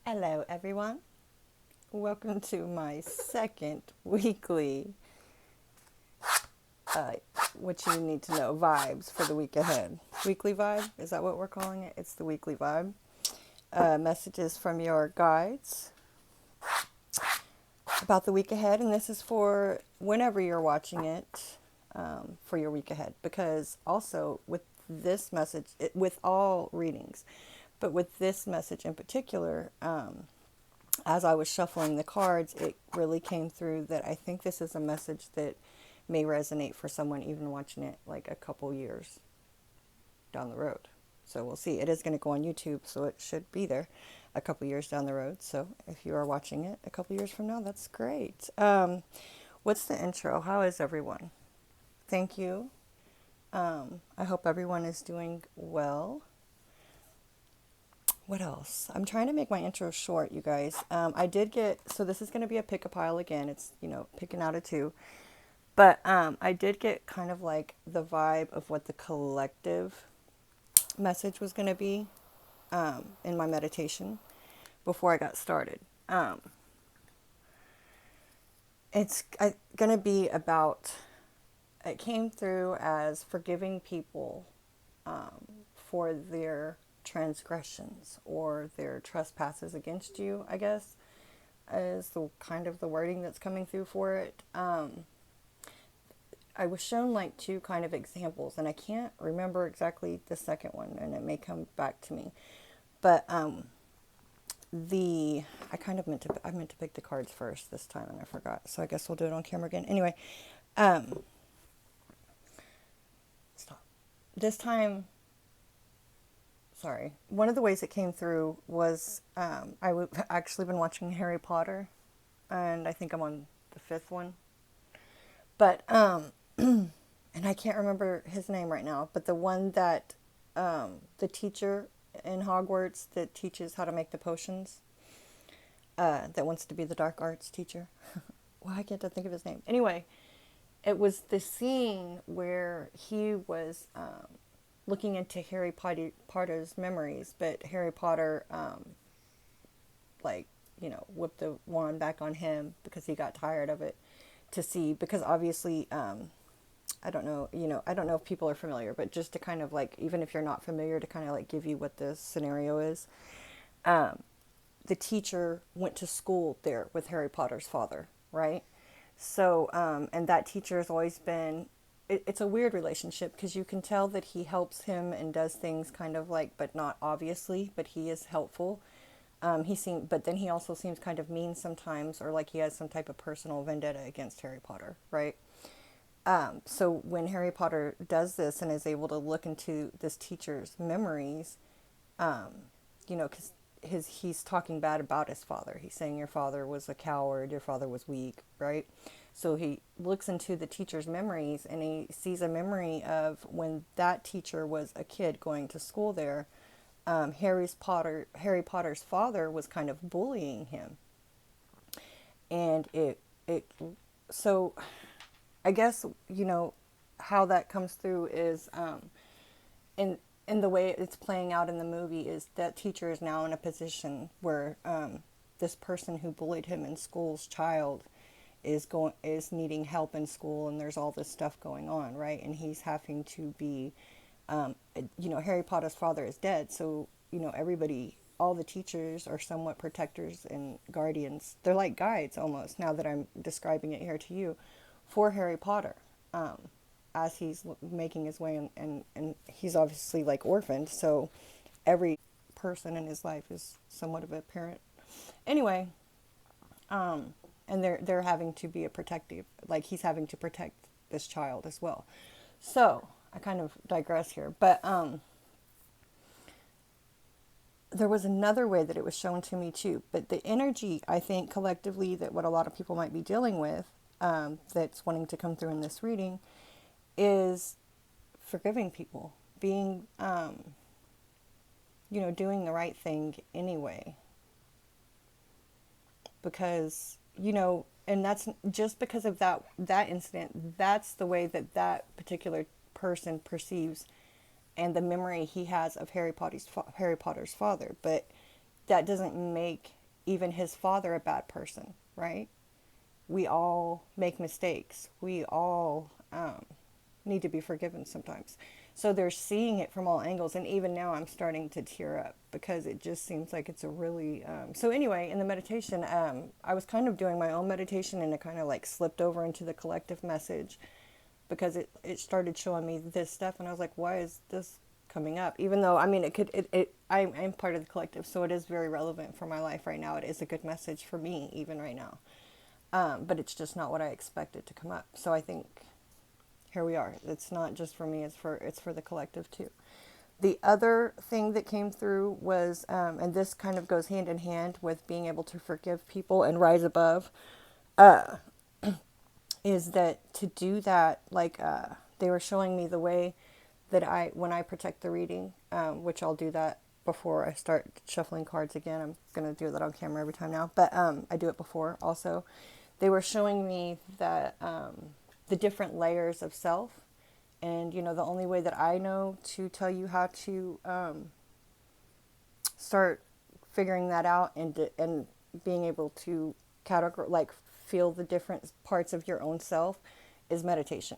Hello, everyone. Welcome to my second weekly, uh, what you need to know vibes for the week ahead. Weekly vibe, is that what we're calling it? It's the weekly vibe. Messages from your guides about the week ahead, and this is for whenever you're watching it for your week ahead. Because also with this message, with all readings, but with this message in particular, as I was shuffling the cards, it really came through that I think this is a message that may resonate for someone even watching it like a couple years down the road. So we'll see. It is going to go on YouTube, so it should be there a couple years down the road. So if you are watching it a couple years from now, that's great. What's the intro? How is everyone? Thank you. I hope everyone is doing well. What else? I'm trying to make my intro short, you guys. I did get, so this is going to be a pick a pile again. It's, picking out of two. But I did get kind of like the vibe of what the collective message was going to be in my meditation before I got started. It's going to be about, it came through as forgiving people for their transgressions or their trespasses against you, I guess, is the kind of the wording that's coming through for it. I was shown like two kind of examples, and I can't remember exactly the second one, and it may come back to me. But I meant to pick the cards first this time, and I forgot. So I guess we'll do it on camera again. Anyway, stop. This time, sorry. One of the ways it came through was I've actually been watching Harry Potter, and I think I'm on the fifth one. But and I can't remember his name right now, but the one that the teacher in Hogwarts that teaches how to make the potions, that wants to be the dark arts teacher. Why can't I think of his name? Anyway, it was the scene where he was looking into Harry Potter's memories, but Harry Potter, whipped the wand back on him because he got tired of it to see, because obviously, I don't know, I don't know if people are familiar, but just to kind of like, even if you're not familiar, to kind of like give you what the scenario is, the teacher went to school there with Harry Potter's father, right? So, and that teacher has always been, it's a weird relationship because you can tell that he helps him and does things kind of like, but not obviously, but he is helpful. But then he also seems kind of mean sometimes, or like he has some type of personal vendetta against Harry Potter, right? So when Harry Potter does this and is able to look into this teacher's memories, because he's talking bad about his father. He's saying your father was a coward, your father was weak, right? So he looks into the teacher's memories and he sees a memory of when that teacher was a kid going to school there. Harry Potter's father was kind of bullying him, and so I guess how that comes through is in the way it's playing out in the movie is that teacher is now in a position where this person who bullied him in school's child is needing help in school, and there's all this stuff going on, right? And he's having to be Harry Potter's father is dead, so everybody, all the teachers are somewhat protectors and guardians. They're like guides almost, now that I'm describing it here to you, for Harry Potter, as he's making his way, and he's obviously like orphaned, so every person in his life is somewhat of a parent. Anyway, and they're having to be a protective, like he's having to protect this child as well. So I kind of digress here, but there was another way that it was shown to me too. But the energy, I think, collectively, that what a lot of people might be dealing with, that's wanting to come through in this reading, is forgiving people, being, doing the right thing anyway. Because, and that's just because of that incident, that's the way that particular person perceives and the memory he has of Harry Potter's father. But that doesn't make even his father a bad person, right? We all make mistakes. We all need to be forgiven sometimes. So they're seeing it from all angles. And even now I'm starting to tear up because it just seems like it's a really... So anyway, in the meditation, I was kind of doing my own meditation, and it kind of like slipped over into the collective message because it started showing me this stuff. And I was like, why is this coming up? Even though, I mean, I'm part of the collective, so it is very relevant for my life right now. It is a good message for me even right now. But it's just not what I expected to come up. So I think here we are. It's not just for me, it's for the collective too. The other thing that came through was, and this kind of goes hand in hand with being able to forgive people and rise above, is that to do that, like they were showing me the way that when I protect the reading, which I'll do that before I start shuffling cards again. I'm going to do that on camera every time now, but I do it before also. They were showing me that the different layers of self, and the only way that I know to tell you how to start figuring that out and being able to feel the different parts of your own self is meditation.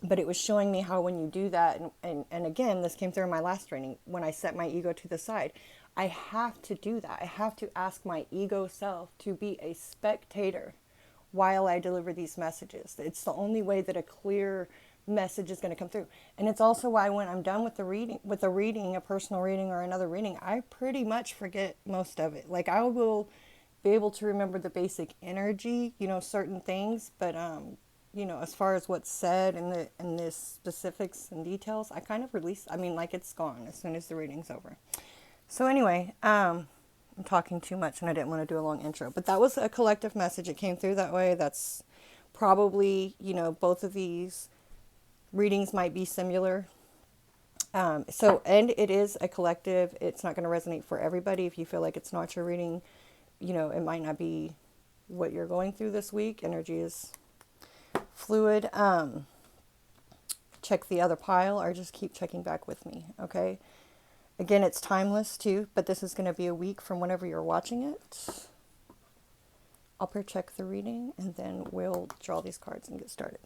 But it was showing me how when you do that, and again, this came through in my last training, when I set my ego to the side, I have to do that. I have to ask my ego self to be a spectator while I deliver these messages. It's the only way that a clear message is going to come through. And it's also why when I'm done with a reading, a personal reading or another reading, I pretty much forget most of it. Like I will be able to remember the basic energy, certain things, but as far as what's said and the specifics and details, I kind of release. I mean, like it's gone as soon as the reading's over. So anyway, I'm talking too much and I didn't want to do a long intro, but that was a collective message. It came through that way. That's probably, both of these readings might be similar. And it is a collective. It's not going to resonate for everybody. If you feel like it's not your reading, it might not be what you're going through this week. Energy is fluid. Check the other pile or just keep checking back with me. Okay. Again, it's timeless too, but this is going to be a week from whenever you're watching it. I'll check the reading and then we'll draw these cards and get started.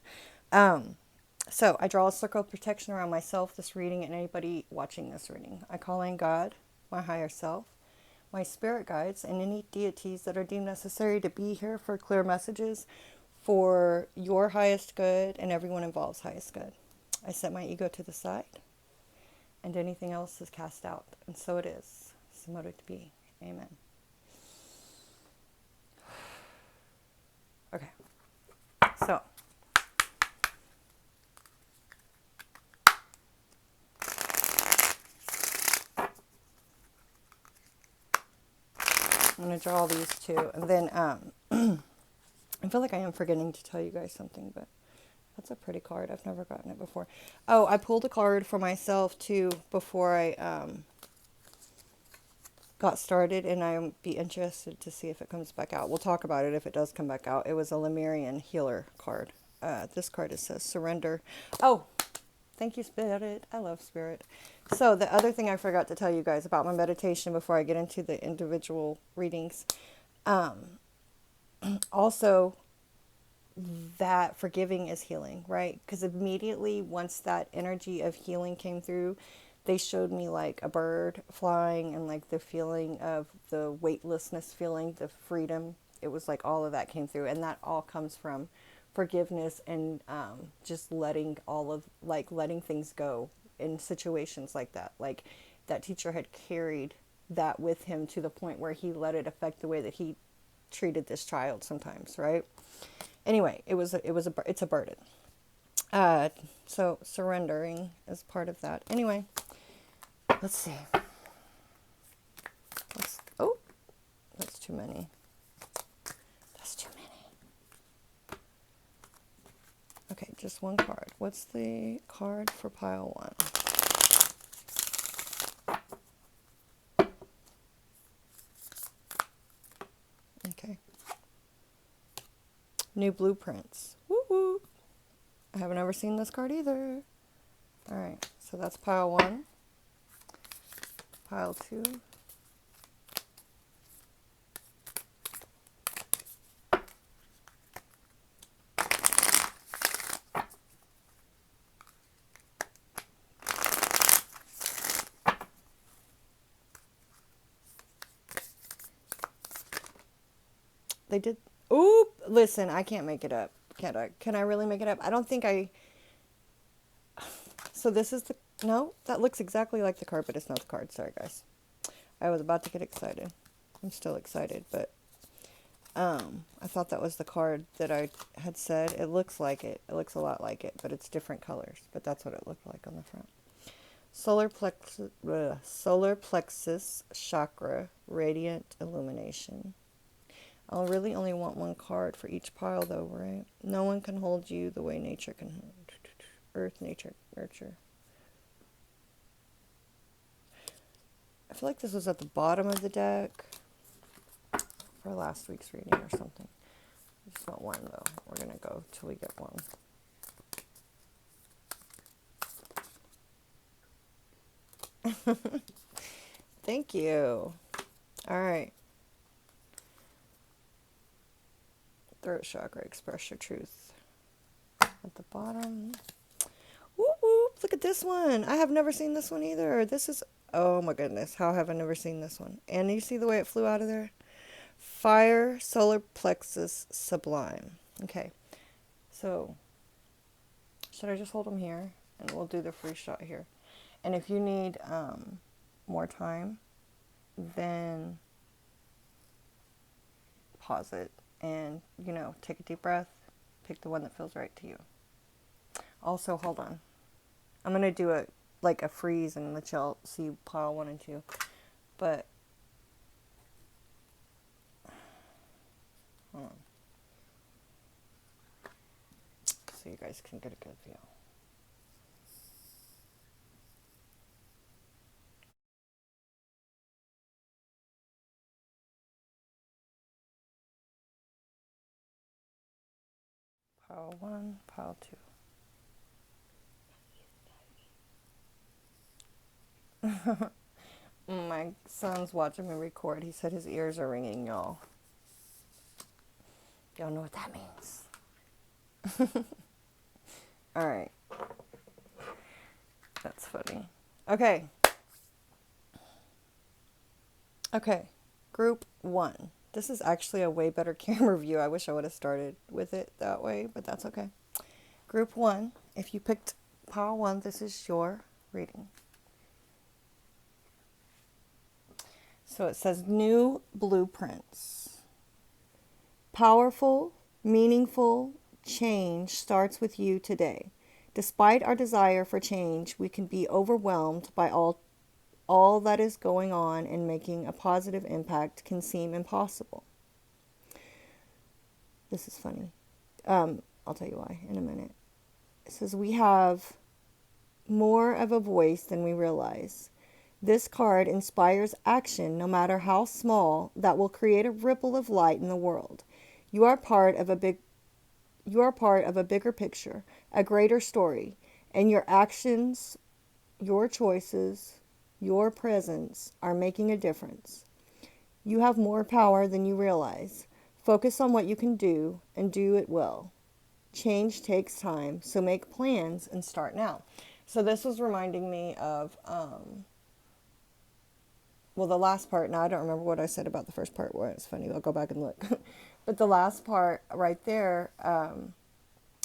So I draw a circle of protection around myself, this reading, and anybody watching this reading. I call in God, my higher self, my spirit guides, and any deities that are deemed necessary to be here for clear messages for your highest good and everyone involved's highest good. I set my ego to the side, and anything else is cast out. And so it is. So mote it be. Amen. Okay. So. I'm going to draw these two. And then I feel like I am forgetting to tell you guys something, but that's a pretty card. I've never gotten it before. Oh, I pulled a card for myself too before I got started, and I'll be interested to see if it comes back out. We'll talk about it if it does come back out. It was a Lemurian healer card. This card, it says surrender. Oh, thank you, Spirit. I love Spirit. So the other thing I forgot to tell you guys about my meditation before I get into the individual readings, also that forgiving is healing, right? Because immediately once that energy of healing came through, they showed me like a bird flying and like the feeling of the weightlessness feeling, the freedom. It was like all of that came through, and that all comes from forgiveness and just letting things go in situations like that. Like that teacher had carried that with him to the point where he let it affect the way that he treated this child sometimes, right? Anyway, it's a burden. So surrendering is part of that. Anyway, let's see. That's too many. That's too many. Okay, just one card. What's the card for pile one? Okay. New blueprints. Woo woo. I haven't ever seen this card either. All right, so that's pile one. Pile two. They did. Oop! Listen, I can't make it up. Can I? Can I really make it up? I don't think I. So this is the. No, that looks exactly like the card, but it's not the card. Sorry, guys. I was about to get excited. I'm still excited, but I thought that was the card that I had said. It looks like it. It looks a lot like it, but it's different colors. But that's what it looked like on the front. Solar plexus chakra, radiant illumination. I'll really only want one card for each pile, though, right? No one can hold you the way nature can hold. Earth, nature, nurture. I feel like this was at the bottom of the deck for last week's reading or something. I just want one, though. We're going to go till we get one. Thank you. All right. Throat chakra, express your truth. At the bottom. Whoop, whoop. Look at this one. I have never seen this one either. This is, oh my goodness. How have I never seen this one? And you see the way it flew out of there? Fire, solar plexus, sublime. Okay. So, should I just hold them here? And we'll do the free shot here. And if you need more time, then pause it and, you know, take a deep breath. Pick the one that feels right to you. Also, hold on. I'm going to do a freeze and let y'all see pile 1 and 2. But, hold on. So you guys can get a good view. Pile 1, pile 2. My son's watching me record. He said his ears are ringing, y'all. Y'all know what that means. All right. That's funny. Okay. Okay. Group 1. This is actually a way better camera view. I wish I would have started with it that way, but that's okay. Group 1. If you picked pile 1, this is your reading. So it says new blueprints. Powerful, meaningful change starts with you today. Despite our desire for change, we can be overwhelmed by all that is going on, and making a positive impact can seem impossible. This is funny. I'll tell you why in a minute. It says we have more of a voice than we realize. This card inspires action, no matter how small, that will create a ripple of light in the world. You are part of a bigger picture, a greater story, and your actions, your choices, your presence are making a difference. You have more power than you realize. Focus on what you can do and do it well. Change takes time, so make plans and start now. So this was reminding me of the last part. Now I don't remember what I said about the first part. Where it's funny, I'll go back and look. But the last part right there,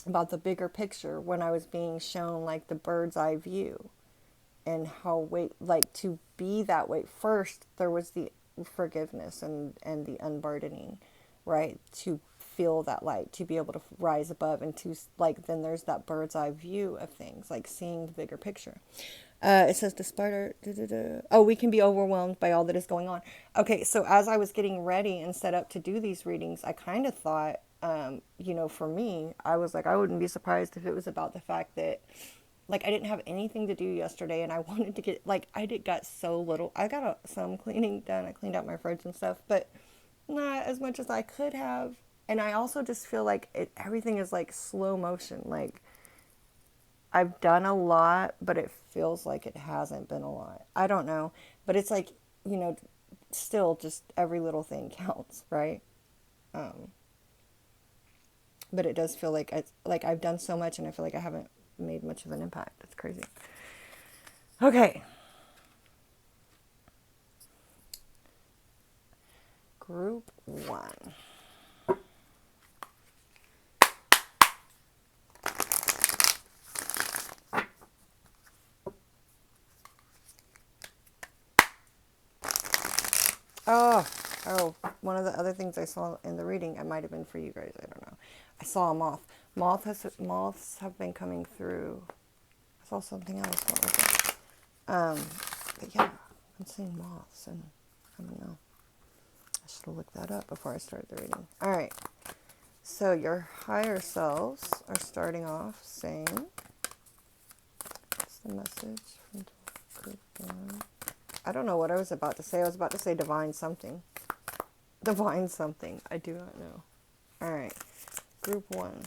about the bigger picture, when I was being shown like the bird's eye view, and how to be that way. First, there was the forgiveness and the unburdening, right? To feel that light, to be able to rise above, and to then there's that bird's eye view of things, like seeing the bigger picture. It says, despite our, we can be overwhelmed by all that is going on. Okay, so as I was getting ready and set up to do these readings, I kind of thought, for me, I was like, I wouldn't be surprised if it was about the fact that, I didn't have anything to do yesterday, and I wanted to get, got so little. I got some cleaning done. I cleaned out my fridge and stuff, but not as much as I could have. And I also just feel like everything is slow motion. I've done a lot, but it feels like it hasn't been a lot. I don't know. But it's still just every little thing counts, right? But it does feel like I've done so much, and I feel like I haven't made much of an impact. It's crazy. Okay. Group 1. Oh, oh, one of the other things I saw in the reading, it might have been for you guys, I don't know. I saw a moth. Moths have been coming through. I saw something else. What was it? But yeah, I'm seeing moths, and I don't know. I should have looked that up before I started the reading. All right. So your higher selves are starting off saying, what's the message from group one? I don't know what I was about to say. I was about to say divine something. Divine something. I do not know. All right. Group one.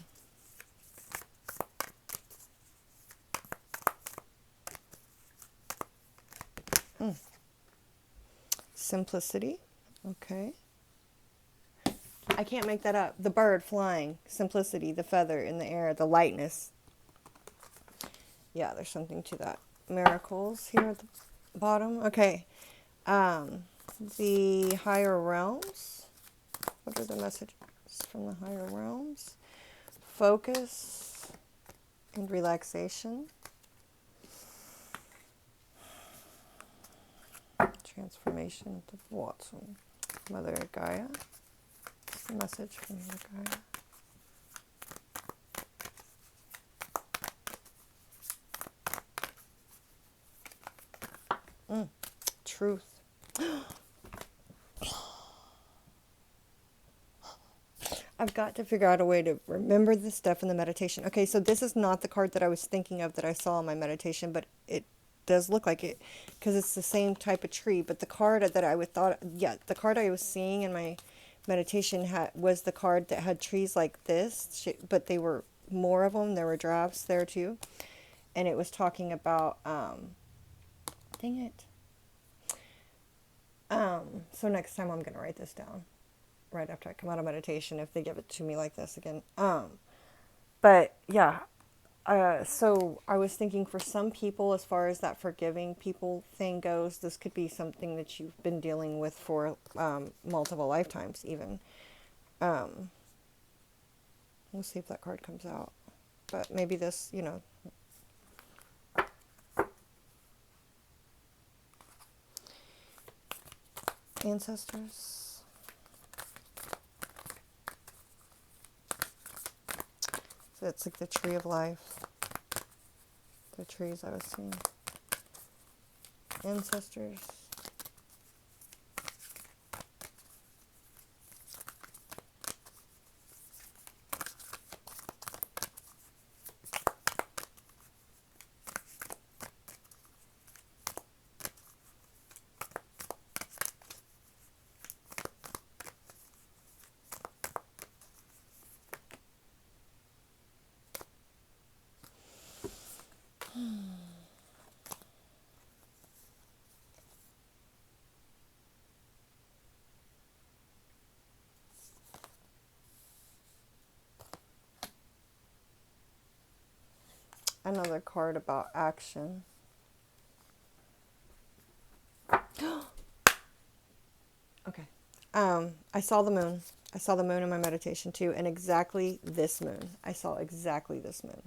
Simplicity. Okay. I can't make that up. The bird flying. Simplicity. The feather in the air. The lightness. Yeah, there's something to that. Miracles here at the bottom. Okay. The higher realms. What are the messages from the higher realms? Focus and relaxation. Transformation of the Watson. Mother Gaia. What's the message from Mother Gaia? Truth. I've got to figure out a way to remember this stuff in the meditation. Okay, so this is not the card that I was thinking of that I saw in my meditation, but it does look like it because it's the same type of tree. But the card that I would thought, yeah, the card I was seeing in my meditation was the card that had trees like this, but they were more of them. There were drafts there too, and it was talking about, dang it. So next time I'm gonna write this down right after I come out of meditation if they give it to me like this again. But yeah, so I was thinking for some people, as far as that forgiving people thing goes, this could be something that you've been dealing with for multiple lifetimes even. We'll see if that card comes out. But maybe this, you know. Ancestors. So it's like the tree of life. The trees I was seeing. Ancestors. Another card about action. Okay. I saw the moon. I saw the moon in my meditation too, and exactly this moon. I saw exactly this moon.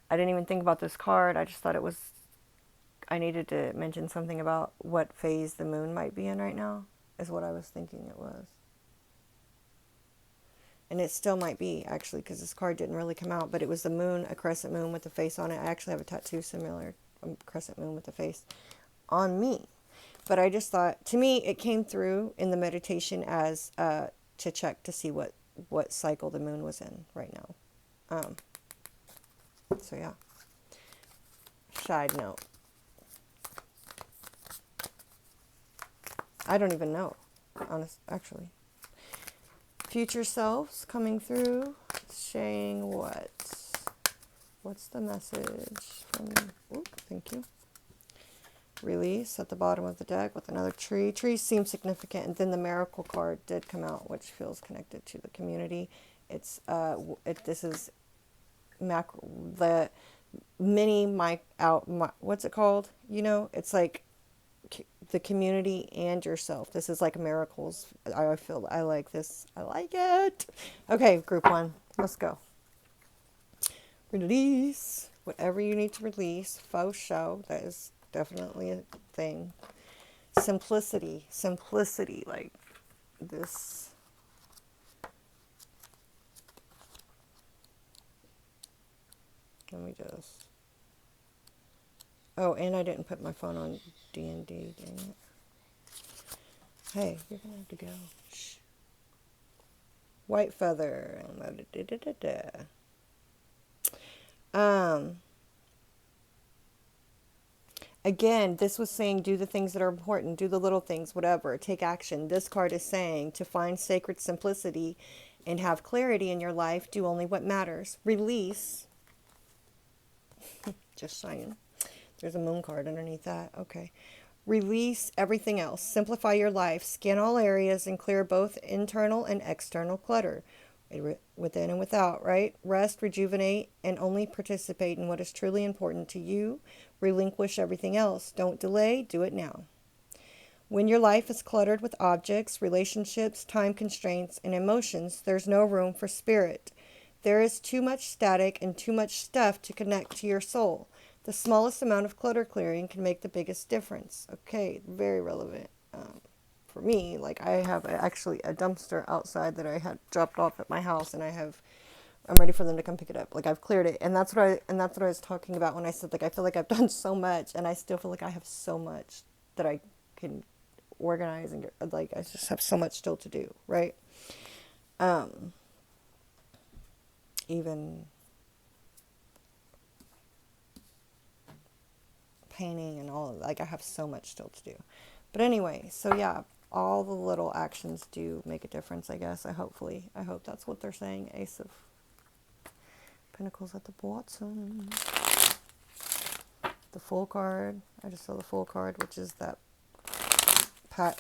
I didn't even think about this card. I just thought I needed to mention something about what phase the moon might be in right now, is what I was thinking it was. And it still might be, actually, because this card didn't really come out, but it was the moon, a crescent moon with a face on it. I actually have a tattoo similar, a crescent moon with a face on me. But I just thought, to me, it came through in the meditation as to check to see what cycle the moon was in right now. So yeah. Side note. I don't even know, actually. Future selves coming through, saying what? What's the message from, thank you. Release at the bottom of the deck with another tree. Trees seem significant, and then the miracle card did come out, which feels connected to the community. It's this is the mini what's it called? You know, it's like the community and yourself. This is like miracles. I like this. I like it. Okay, group one. Let's go. Release whatever you need to release. Faux show. That is definitely a thing. Simplicity, like this. Let me just, oh, and I didn't put my phone on D&D, dang it. Hey, you're gonna have to go. Shh. White feather. Again, this was saying do the things that are important, do the little things, whatever, take action. This card is saying to find sacred simplicity and have clarity in your life, do only what matters. Release. Just saying. There's a moon card underneath that. Okay. Release everything else. Simplify your life. Scan all areas and clear both internal and external clutter. Within and without, right? Rest, rejuvenate, and only participate in what is truly important to you. Relinquish everything else. Don't delay. Do it now. When your life is cluttered with objects, relationships, time constraints, and emotions, there's no room for spirit. There is too much static and too much stuff to connect to your soul. The smallest amount of clutter clearing can make the biggest difference. Okay, very relevant for me. Like, I have actually a dumpster outside that I had dropped off at my house, and I'm ready for them to come pick it up. Like, I've cleared it, and that's what I was talking about when I said, like, I feel like I've done so much, and I still feel like I have so much that I can organize and get, like, I just have so much still to do, right? Even painting and all of, like, I have so much still to do. But anyway, so yeah, all the little actions do make a difference, I guess. I hope that's what they're saying. Ace of Pentacles at the bottom. The Full card. I just saw the Full card, which is that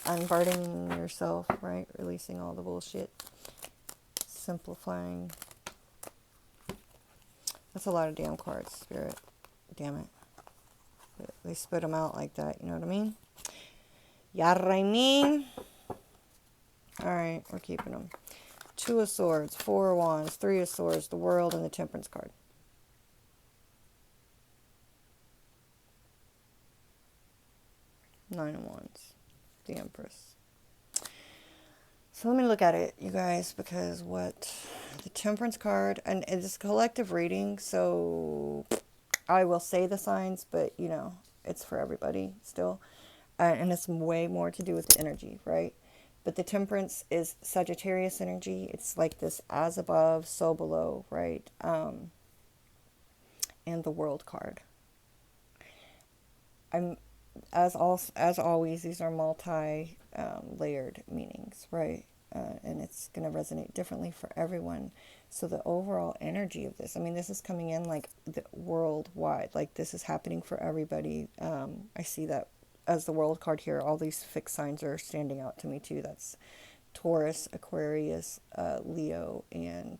unburdening yourself, right? Releasing all the bullshit. Simplifying. That's a lot of damn cards, Spirit. Damn it. They spit them out like that, you know what I mean? Yarrainin. Alright, we're keeping them. 2 of Swords, 4 of Wands, 3 of Swords, the World, and the Temperance card. Nine of Wands, the Empress. So let me look at it, you guys, because the Temperance card, and it's a collective reading, so I will say the signs, but, you know, it's for everybody still. And it's way more to do with the energy, right? But the Temperance is Sagittarius energy. It's like this as above, so below, right? And the World card. As always, these are multi-layered meanings, right? And it's going to resonate differently for everyone. So the overall energy of this, I mean, this is coming in like worldwide. Like, this is happening for everybody. I see that as the World card here. All these fixed signs are standing out to me too. That's Taurus, Aquarius, Leo, and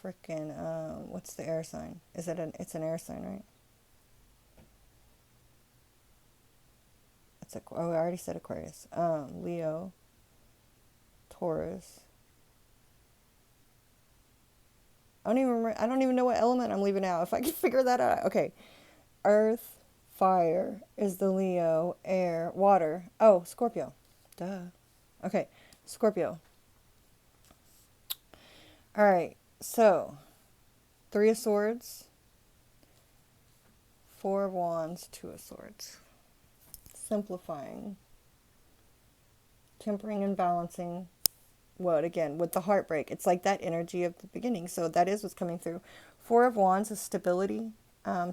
freaking what's the air sign? It's an air sign, right? I already said Aquarius. Leo, Taurus. I don't even remember. I don't even know what element I'm leaving out. If I can figure that out. Okay. Earth, fire is the Leo, air, water. Oh, Scorpio. Duh. Okay. Scorpio. All right. So, 3 of Swords, 4 of Wands, 2 of Swords. Simplifying, tempering and balancing. What again with the heartbreak? It's like that energy of the beginning. So that is what's coming through. 4 of Wands is stability,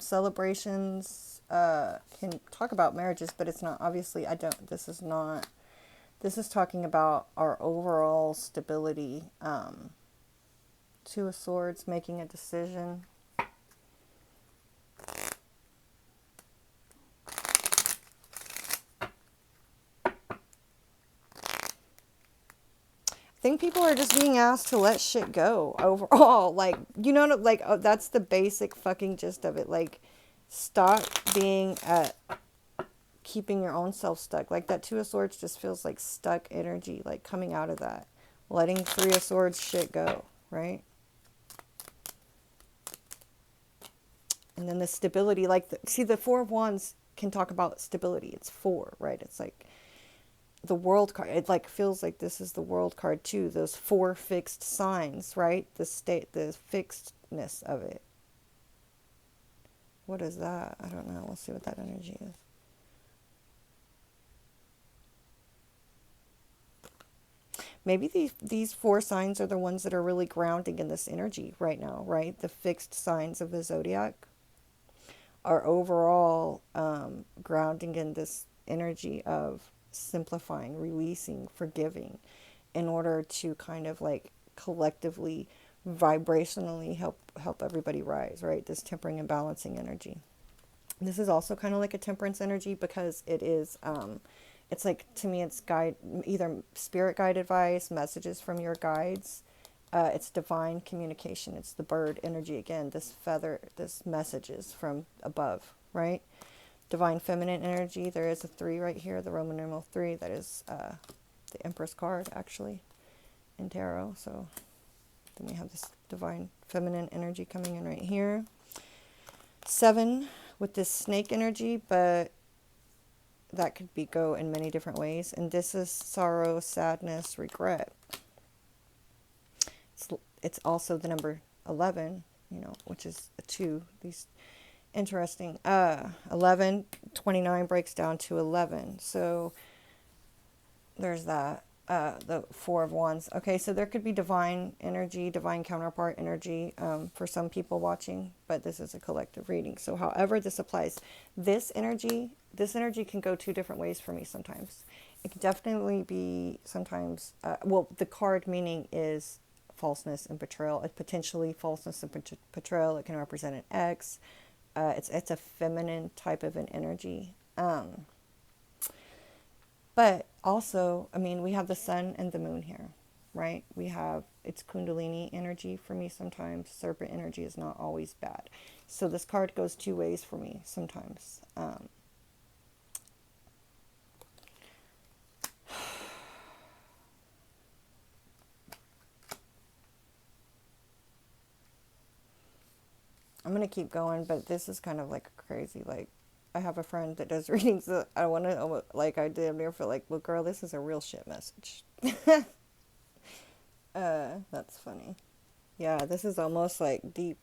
celebrations. Can talk about marriages, but it's not. Obviously, I don't. This is not. This is talking about our overall stability. 2 of Swords, making a decision. I think people are just being asked to let shit go overall. Like, you know, like, oh, that's the basic fucking gist of it. Like, stop being at keeping your own self stuck. Like, that 2 of Swords just feels like stuck energy, like coming out of that. Letting 3 of Swords shit go, right? And then the stability, like, see, the 4 of Wands can talk about stability. It's 4, right? It's like the world card. It like feels like this is the world card too. Those 4 fixed signs, right? The state, the fixedness of it. What is that? I don't know. We'll see what that energy is. Maybe these 4 signs are the ones that are really grounding in this energy right now, right? The fixed signs of the zodiac are overall grounding in this energy of simplifying, releasing, forgiving, in order to kind of like collectively, vibrationally help everybody rise, right? This tempering and balancing energy. This is also kind of like a temperance energy because it is, it's like, to me, it's either spirit guide advice, messages from your guides. It's divine communication. It's the bird energy again, this feather, this messages from above, right? Divine feminine energy. There is a 3 right here, the Roman numeral 3. That is the Empress card, actually, in tarot. So then we have this divine feminine energy coming in right here. 7 with this snake energy, but that could go in many different ways. And this is sorrow, sadness, regret. It's also the number 11, which is a 2. These interesting. 11, 29 breaks down to 11. So there's that. The 4 of Wands. Okay, so there could be divine energy, divine counterpart energy for some people watching, but this is a collective reading. So however this applies, this energy can go 2 different ways for me sometimes. It can definitely be sometimes, the card meaning is falseness and betrayal. It's potentially falseness and betrayal. It can represent an ex. It's a feminine type of an energy. But also, I mean, we have the sun and the moon here, right? It's Kundalini energy for me sometimes. Serpent energy is not always bad. So this card goes 2 ways for me sometimes. I'm going to keep going, but this is kind of like crazy. Like, I have a friend that does readings that I want to, like, I did near for like, well, girl, this is a real shit message. That's funny. Yeah, this is almost like deeper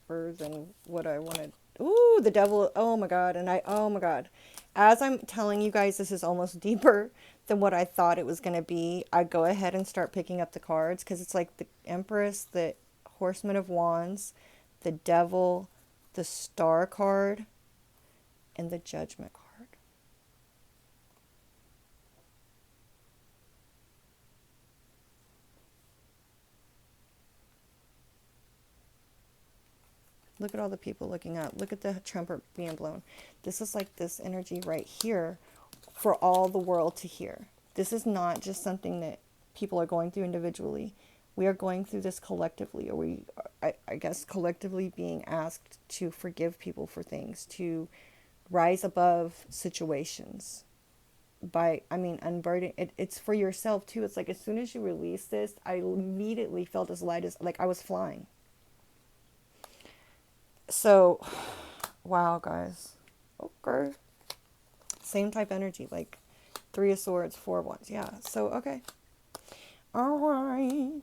than what I wanted. Ooh, the devil. Oh my God. Oh my God. As I'm telling you guys, this is almost deeper than what I thought it was going to be. I go ahead and start picking up the cards because it's like the Empress, the Horseman of Wands, the Devil, the Star card, and the Judgment card. Look at all the people looking up. Look at the trumpet being blown. This is like this energy right here for all the world to hear. This is not just something that people are going through individually. We are going through this collectively, or I guess collectively being asked to forgive people for things, to rise above situations by, unburdening. It's for yourself too. It's like as soon as you release this, I immediately felt as light as, like I was flying. So, wow, guys. Okay. Same type energy, like 3 of Swords, 4 of Wands. Yeah, so, okay. All right.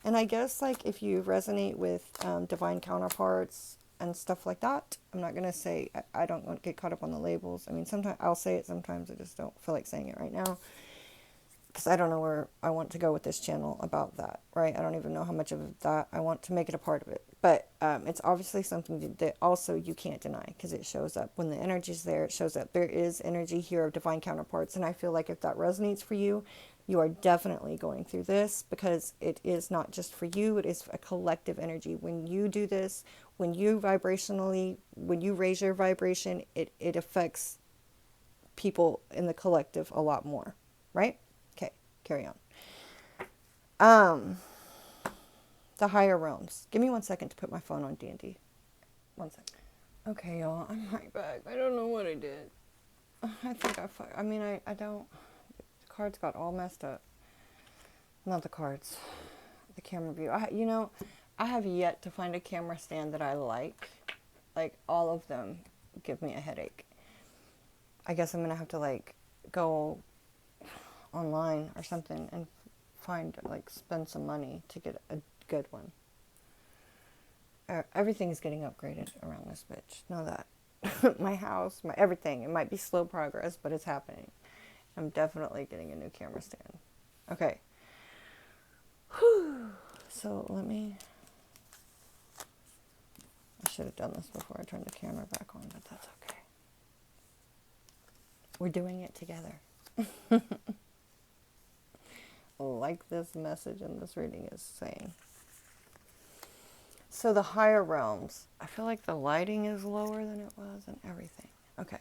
And I guess, like, if you resonate with divine counterparts and stuff like that, I'm not going to say, I don't want to get caught up on the labels. I mean, sometimes I'll say it, sometimes I just don't feel like saying it right now. Because I don't know where I want to go with this channel about that, right? I don't even know how much of that I want to make it a part of it. But it's obviously something that also you can't deny because it shows up. When the energy's there, it shows up. There is energy here of divine counterparts. And I feel like if that resonates for you, you are definitely going through this because it is not just for you. It is a collective energy. When you do this, when you raise your vibration, it affects people in the collective a lot more, right? Okay, carry on. The higher realms. Give me 1 second to put my phone on D&D. 1 second. Okay, y'all, I'm right back. I don't know what I did. I think I don't. The cards got all messed up. Not the cards. The camera view. I have yet to find a camera stand that I like. Like, all of them give me a headache. I guess I'm going to have to like go online or something and find, like, spend some money to get a good one. Everything's getting upgraded around this bitch. Know that. My house, my everything. It might be slow progress, but it's happening. I'm definitely getting a new camera stand. Okay. Whew. So let me... I should have done this before I turned the camera back on, but that's okay. We're doing it together. Like this message in this reading is saying. So the higher realms, I feel like the lighting is lower than it was and everything. Okay.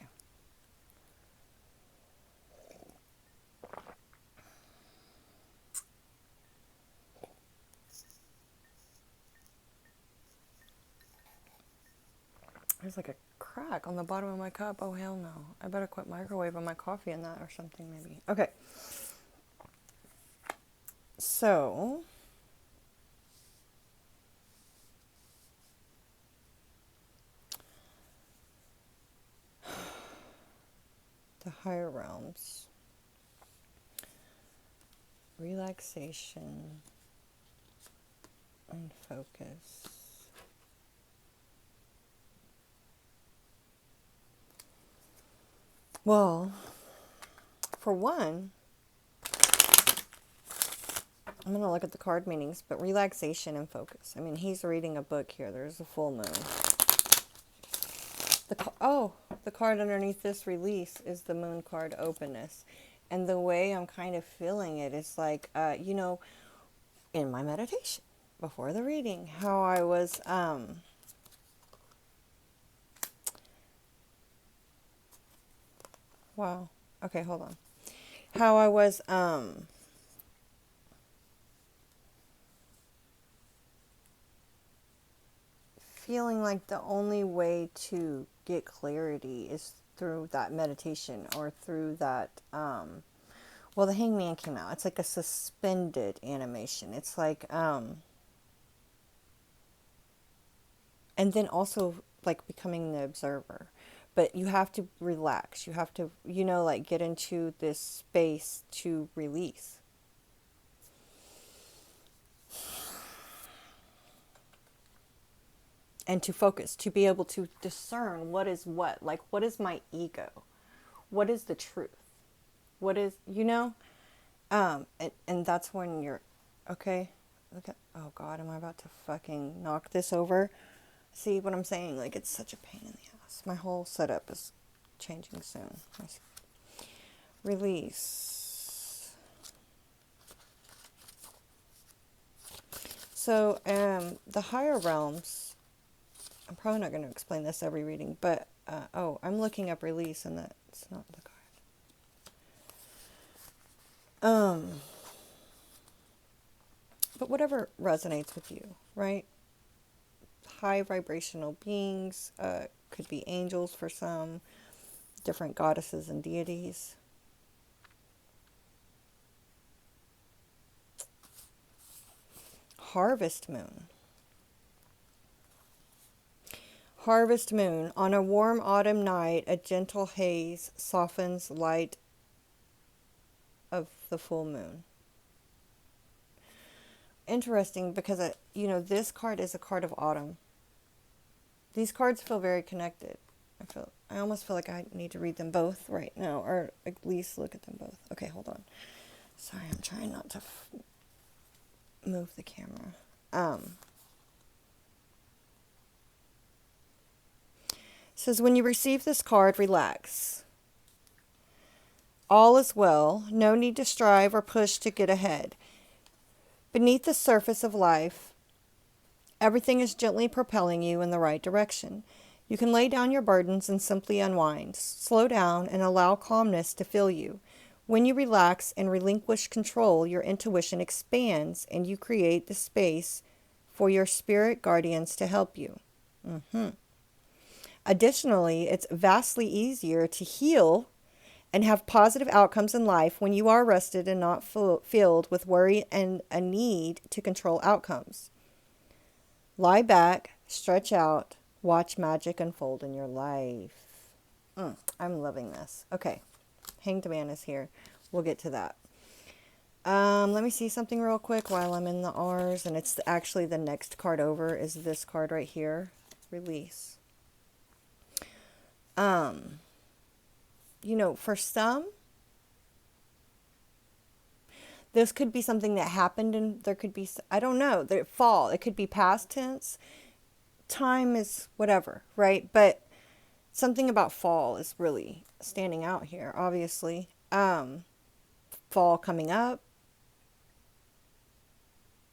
There's like a crack on the bottom of my cup. Oh, hell no. I better quit microwaving my coffee in that or something maybe. Okay. So... the higher realms. Relaxation and focus. Well, for one, I'm going to look at the card meanings, but relaxation and focus. I mean, he's reading a book here. There's a full moon. The card underneath this release is the moon card, openness. And the way I'm kind of feeling it is like, you know, in my meditation before the reading, how I was, wow. Okay, hold on. How I was, feeling like the only way to get clarity is through that meditation or through that, well, the hangman came out. It's like a suspended animation. It's like, and then also like becoming the observer. But you have to relax. You have to, you know, like get into this space to release. And to focus, to be able to discern what is what. Like, what is my ego? What is the truth? What is, you know? And that's when you're, okay, look at, oh God, am I about to fucking knock this over? See what I'm saying? Like, it's such a pain in the ass. My whole setup is changing soon. Release. So, the higher realms, I'm probably not going to explain this every reading, but, I'm looking up release and that's not the card. But whatever resonates with you, right? High vibrational beings, could be angels for some, different goddesses and deities. Harvest moon. Harvest moon. On a warm autumn night, a gentle haze softens light of the full moon. Interesting because, this card is a card of autumn. These cards feel very connected. I almost feel like I need to read them both right now, or at least look at them both. Okay, hold on. Sorry, I'm trying not to move the camera. Says, when you receive this card, relax. All is well. No need to strive or push to get ahead. Beneath the surface of life, everything is gently propelling you in the right direction. You can lay down your burdens and simply unwind. Slow down and allow calmness to fill you. When you relax and relinquish control, your intuition expands and you create the space for your spirit guardians to help you. Additionally, it's vastly easier to heal and have positive outcomes in life when you are rested and not filled with worry and a need to control outcomes. Lie back, stretch out, watch magic unfold in your life. I'm loving this. Okay. Hanged Man is here. We'll get to that. Let me see something real quick while I'm in the R's. And it's actually the next card over is this card right here. Release. You know, for some, this could be something that happened and there could be, I don't know, fall. It could be past tense. Time is whatever, right? But something about fall is really standing out here, obviously. Fall coming up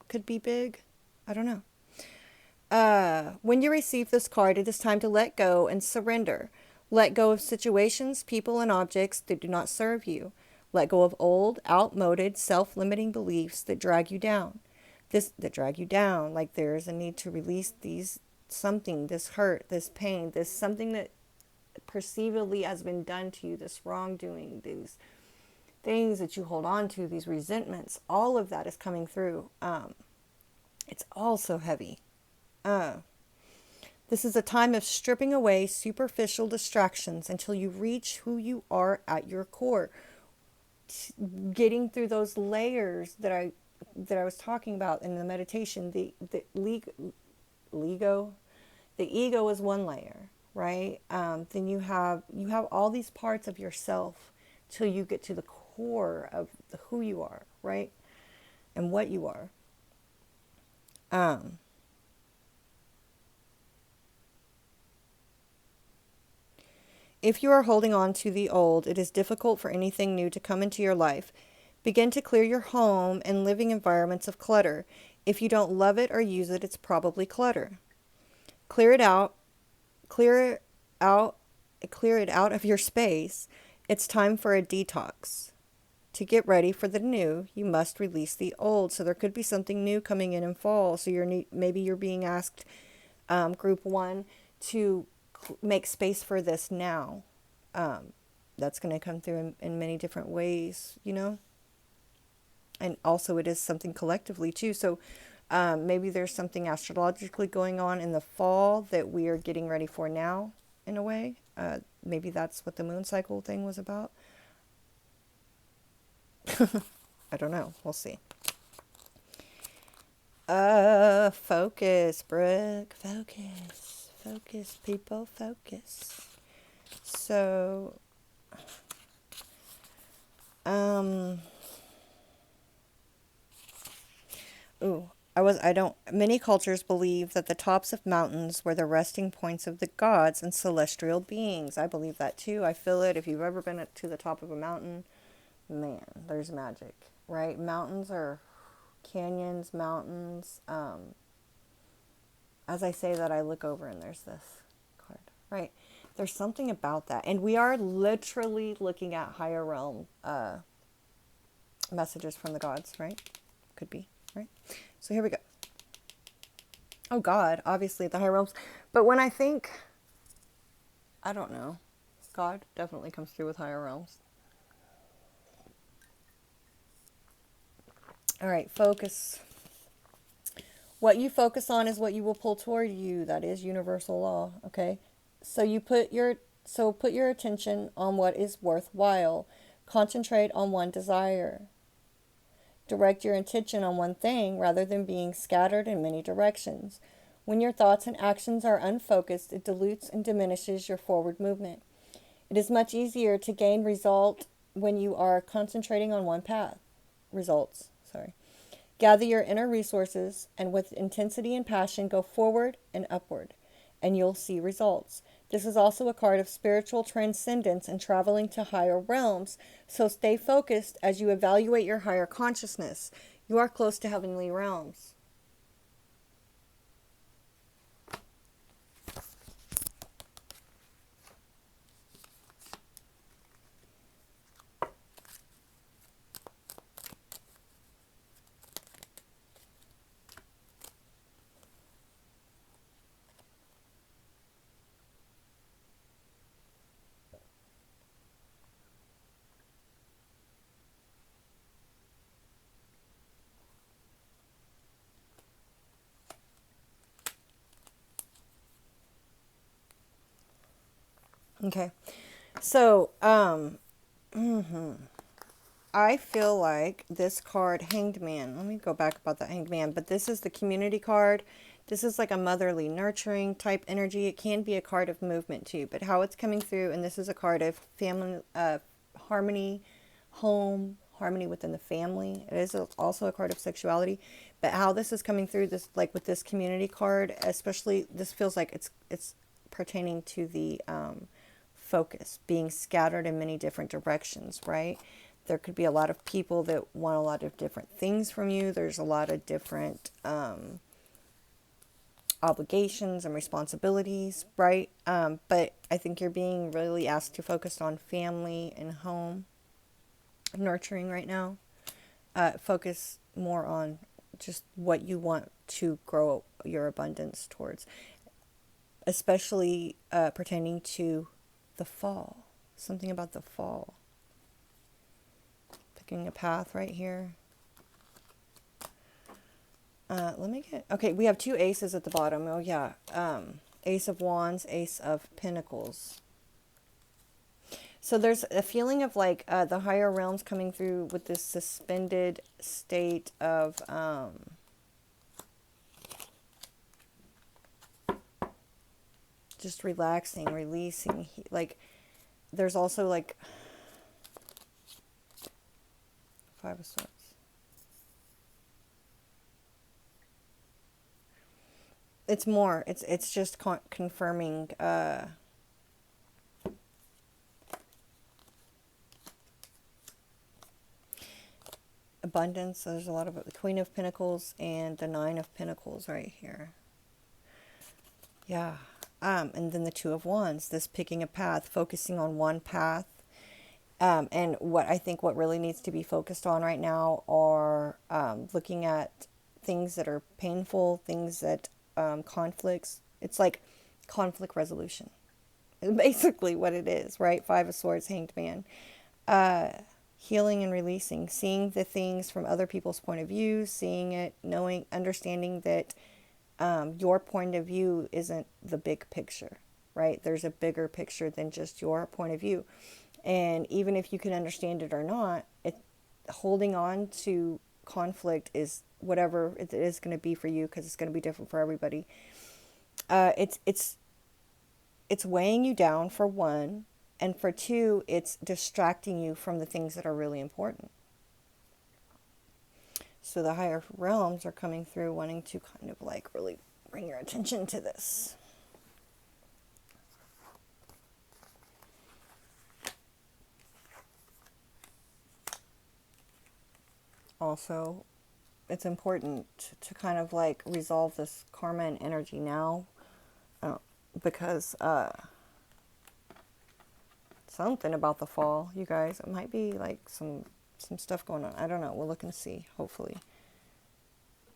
could be big. I don't know. When you receive this card, it is time to let go and surrender. Let go of situations, people, and objects that do not serve you. Let go of old, outmoded, self-limiting beliefs that drag you down. Like there is a need to release this hurt, this pain, this something that perceivably has been done to you, this wrongdoing, these things that you hold on to, these resentments. All of that is coming through. It's all so heavy. This is a time of stripping away superficial distractions until you reach who you are at your core. Getting through those layers that I was talking about in the meditation. The ego is one layer, right? Then you have all these parts of yourself till you get to the core of who you are, right? And what you are. If you are holding on to the old, it is difficult for anything new to come into your life. Begin to clear your home and living environments of clutter. If you don't love it or use it, it's probably clutter. Clear it out of your space. It's time for a detox. To get ready for the new, you must release the old. So there could be something new coming in fall. So maybe you're being asked, group 1, to make space for this now. That's going to come through in many different ways, you know. And also it is something collectively too. So maybe there's something astrologically going on in the fall that we are getting ready for now, in a way. Maybe that's what the moon cycle thing was about. I don't know. We'll see. Focus, Brooke. Focus. Focus, people. Focus. So, many cultures believe that the tops of mountains were the resting points of the gods and celestial beings. I believe that too. I feel it. If you've ever been to the top of a mountain, man, there's magic, right? Mountains are canyons, mountains. As I say that, I look over and there's this card, right? There's something about that. And we are literally looking at higher realm messages from the gods, right? Could be, right? So here we go. Oh, God, obviously the higher realms. But when I think, I don't know, God definitely comes through with higher realms. All right, focus. What you focus on is what you will pull toward you. That is universal law, okay? So put your attention on what is worthwhile. Concentrate on one desire. Direct your attention on one thing rather than being scattered in many directions. When your thoughts and actions are unfocused, it dilutes and diminishes your forward movement. It is much easier to gain result when you are concentrating on one path. Gather your inner resources and with intensity and passion go forward and upward, and you'll see results. This is also a card of spiritual transcendence and traveling to higher realms, so stay focused as you evaluate your higher consciousness. You are close to heavenly realms. Okay. So, I feel like this card, Hanged Man. Let me go back about the Hanged Man. But this is the community card. This is like a motherly, nurturing type energy. It can be a card of movement too. But how it's coming through, and this is a card of family, harmony, home, harmony within the family. It is also a card of sexuality. But how this is coming through, this like with this community card, especially, this feels like it's pertaining to the focus, being scattered in many different directions, right? There could be a lot of people that want a lot of different things from you. There's a lot of different obligations and responsibilities, right? But I think you're being really asked to focus on family and home, nurturing right now. Focus more on just what you want to grow your abundance towards, especially pertaining to the fall. Something about the fall. Picking a path right here. Let me get... Okay, we have two aces at the bottom. Oh, yeah. Ace of Wands, Ace of Pentacles. So there's a feeling of like the higher realms coming through with this suspended state of... just relaxing, releasing. Like, there's also like... Five of Swords. It's more. It's just confirming... abundance. There's a lot of the Queen of Pentacles and the Nine of Pentacles right here. Yeah. And then the Two of Wands, this picking a path, focusing on one path. And what I think what really needs to be focused on right now are looking at things that are painful, things that conflicts. It's like conflict resolution. Basically what it is, right? Five of Swords, Hanged Man. Healing and releasing, seeing the things from other people's point of view, seeing it, knowing, understanding that your point of view isn't the big picture, right? There's a bigger picture than just your point of view. And even if you can understand it or not, holding on to conflict is whatever it is going to be for you, because it's going to be different for everybody. It's weighing you down, for one, and for two, it's distracting you from the things that are really important. So the higher realms are coming through wanting to kind of like really bring your attention to this. Also, it's important to kind of like resolve this karma and energy now, because something about the fall, you guys. It might be like some stuff going on. I don't know. We'll look and see, hopefully.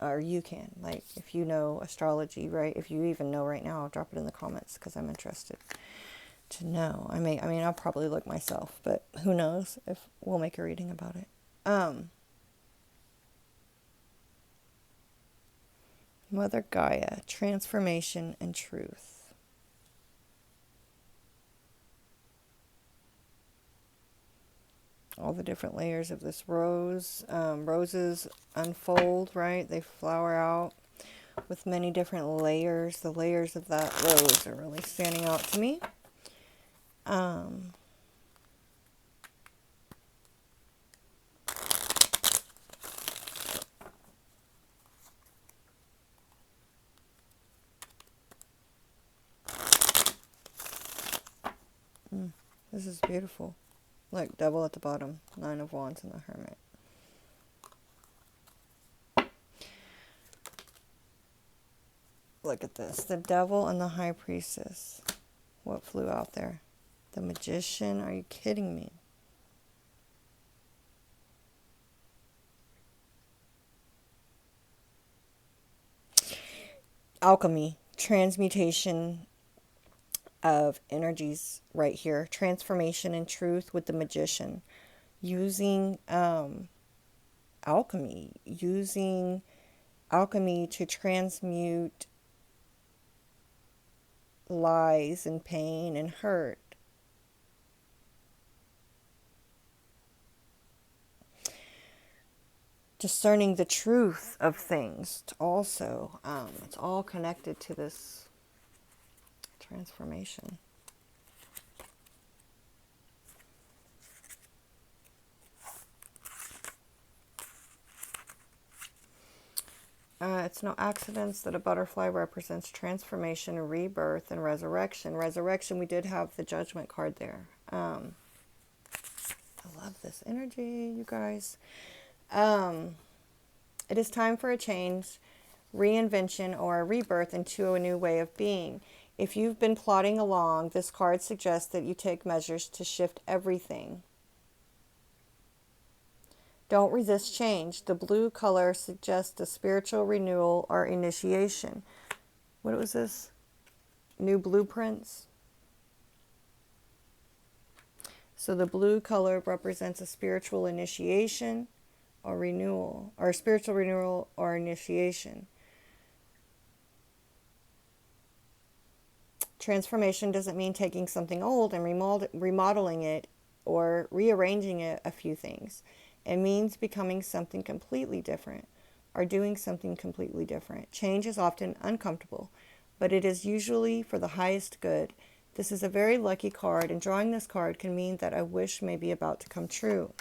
Or you can, like, if you know astrology, right? If you even know right now, I'll drop it in the comments, because I'm interested to know. I mean, I'll probably look myself, but who knows if we'll make a reading about it. Mother Gaia, transformation and truth. All the different layers of this rose. Roses unfold, right? They flower out with many different layers. The layers of that rose are really standing out to me. This is beautiful. Look, Devil at the bottom, Nine of Wands and the Hermit. Look at this. The Devil and the High Priestess. What flew out there? The Magician. Are you kidding me? Alchemy. Transmutation of energies right here. Transformation and truth with the Magician. Using alchemy. Using alchemy to transmute lies and pain and hurt discerning the truth of things also. It's all connected to this transformation. It's no accident that a butterfly represents transformation, rebirth, and resurrection. Resurrection, we did have the Judgment card there. I love this energy, you guys. It is time for a change, reinvention, or a rebirth into a new way of being. If you've been plodding along, this card suggests that you take measures to shift everything. Don't resist change. The blue color suggests a spiritual renewal or initiation. What was this? New blueprints. So the blue color represents a spiritual initiation or renewal, or spiritual renewal or initiation. Transformation doesn't mean taking something old and remodeling it or rearranging it a few things. It means becoming something completely different or doing something completely different. Change is often uncomfortable, but it is usually for the highest good. This is a very lucky card, and drawing this card can mean that a wish may be about to come true.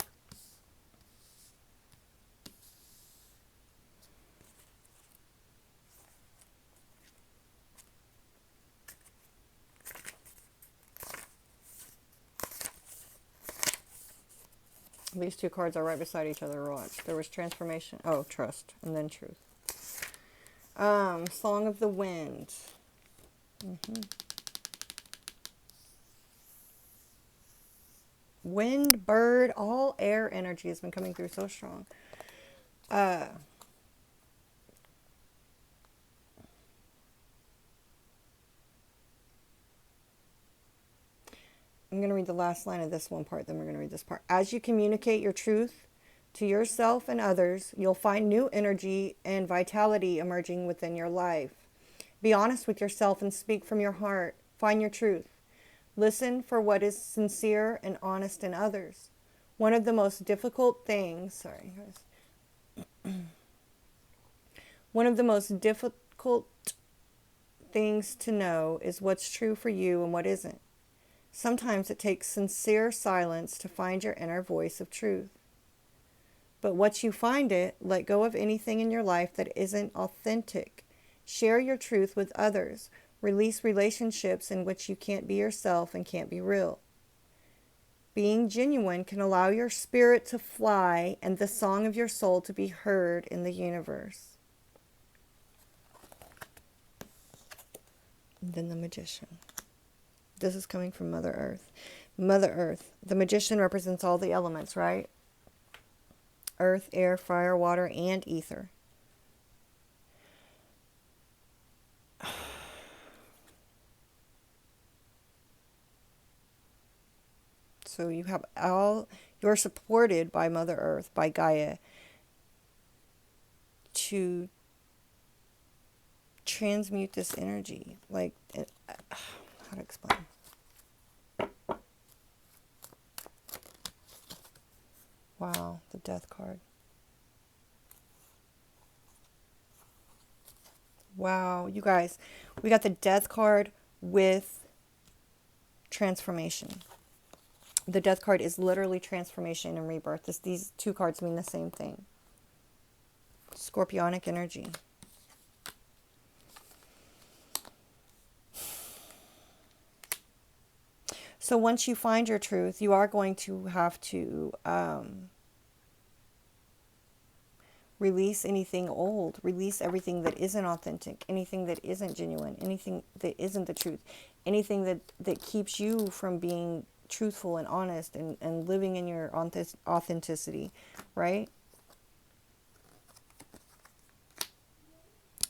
These two cards are right beside each other. Watch. There was transformation. Oh, trust. And then truth. Song of the Wind. Wind, bird, all air energy has been coming through so strong. I'm going to read the last line of this one part, then we're going to read this part. As you communicate your truth to yourself and others, you'll find new energy and vitality emerging within your life. Be honest with yourself and speak from your heart. Find your truth. Listen for what is sincere and honest in others. One of the most difficult things, one of the most difficult things to know is what's true for you and what isn't. Sometimes it takes sincere silence to find your inner voice of truth. But once you find it, let go of anything in your life that isn't authentic. Share your truth with others. Release relationships in which you can't be yourself and can't be real. Being genuine can allow your spirit to fly and the song of your soul to be heard in the universe. And then the Magician. This is coming from Mother Earth. Mother Earth. The Magician represents all the elements, right? Earth, air, fire, water, and ether. So you have you're supported by Mother Earth, by Gaia, to transmute this energy. Like, how to explain? Wow, the Death card. Wow, you guys, we got the Death card with transformation. The Death card is literally transformation and rebirth. These two cards mean the same thing. Scorpionic energy. So once you find your truth, you are going to have to release anything old, release everything that isn't authentic, anything that isn't genuine, anything that isn't the truth, anything that keeps you from being truthful and honest and living in your authenticity, right?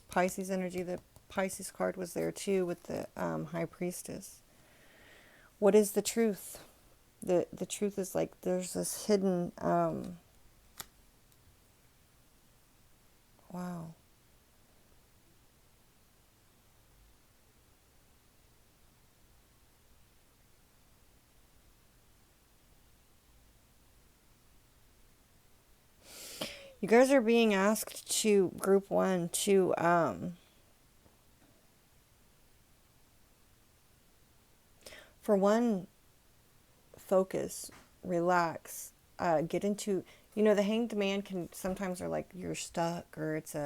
Pisces energy, the Pisces card was there too with the High Priestess. What is the truth? The truth is like there's this hidden, wow. You guys are being asked to, group one, to, for one, focus, relax, get into, the hanged man can sometimes are like you're stuck, or it's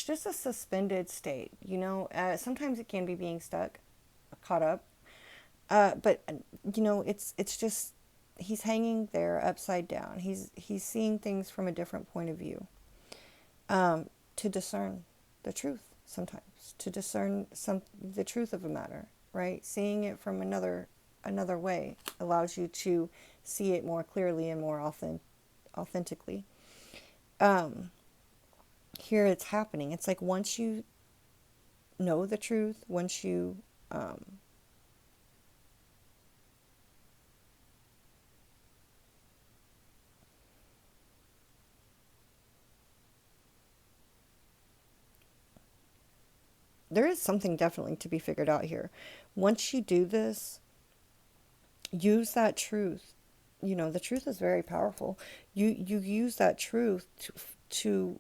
just a suspended state, sometimes it can be being stuck, caught up, but it's just, he's hanging there upside down. He's seeing things from a different point of view, to discern the truth sometimes, to discern the truth of a matter, right? Seeing it from another way allows you to see it more clearly and more authentically. Here it's happening. It's like once you know the truth, once you there is something definitely to be figured out here. Once you do this, use that truth. The truth is very powerful. You use that truth to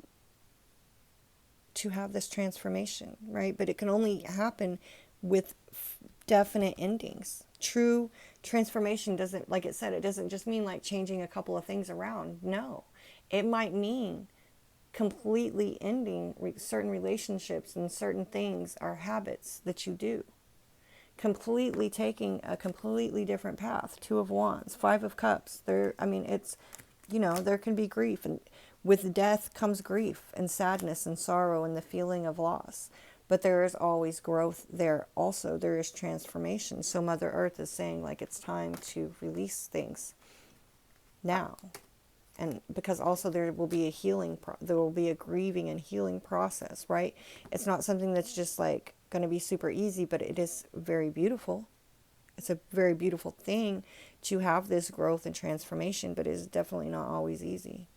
to have this transformation, right? But it can only happen with definite endings. True transformation doesn't, like it said, it doesn't just mean like changing a couple of things around. No, it might mean completely ending certain relationships and certain things or habits that you do. Completely taking a completely different path. Two of Wands, Five of Cups. It's, there can be grief, and with death comes grief and sadness and sorrow and the feeling of loss. But there is always growth there. Also, there is transformation. So Mother Earth is saying like it's time to release things now. And because also there will be a healing, there will be a grieving and healing process, right? It's not something that's just like going to be super easy, but it is very beautiful. It's a very beautiful thing to have this growth and transformation, but it is definitely not always easy.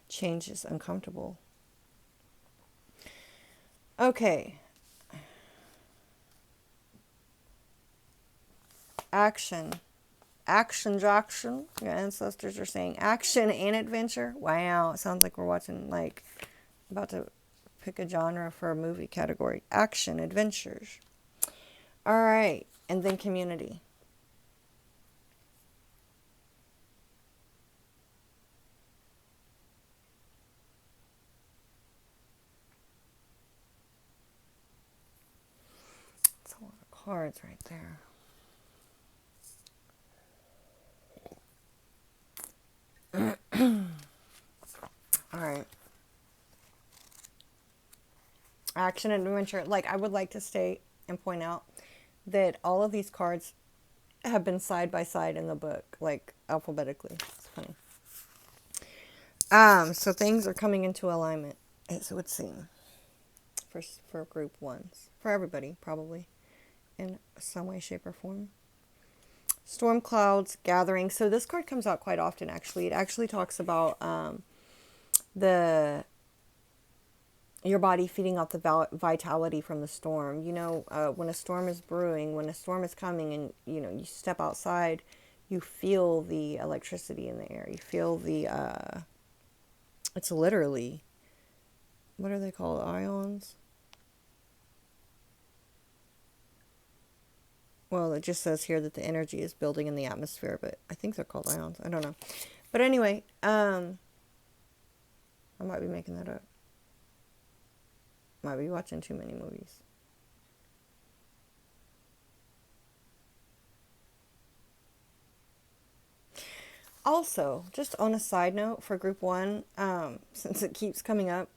Change is uncomfortable. Okay. Action. Action. Your ancestors are saying action and adventure. Wow. It sounds like we're watching, like, about to pick a genre for a movie category. Action, adventures. All right. And then community. That's a lot of cards right there. All right. Action and adventure. Like, I would like to state and point out that all of these cards have been side by side in the book, like alphabetically. It's funny. So things are coming into alignment, as it would seem, for group ones, for everybody probably, in some way, shape, or form. Storm clouds gathering. So this card comes out quite often. Actually, it actually talks about your body feeding off the vitality from the storm. When a storm is brewing, when a storm is coming, and you step outside, you feel the electricity in the air. You feel the it's literally, what are they called? Ions? Well, it just says here that the energy is building in the atmosphere, but I think they're called ions. I don't know. But anyway, I might be making that up. Might be watching too many movies. Also, just on a side note for group one, since it keeps coming up,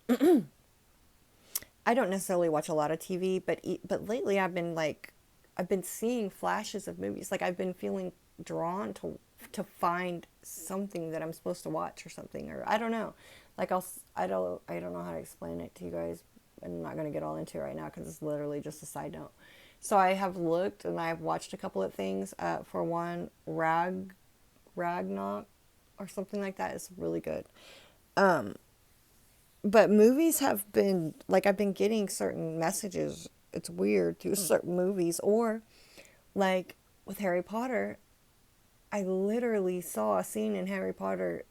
I don't necessarily watch a lot of TV, but lately I've been seeing flashes of movies. Like, I've been feeling drawn to find something that I'm supposed to watch or something, or I don't know. Like, I don't know how to explain it to you guys. I'm not going to get all into it right now because it's literally just a side note. So I have looked and I've watched a couple of things. For one, Ragnarok or something like that is really good. But movies have been, like, I've been getting certain messages. It's weird, through certain movies. Or, like, with Harry Potter, I literally saw a scene in Harry Potter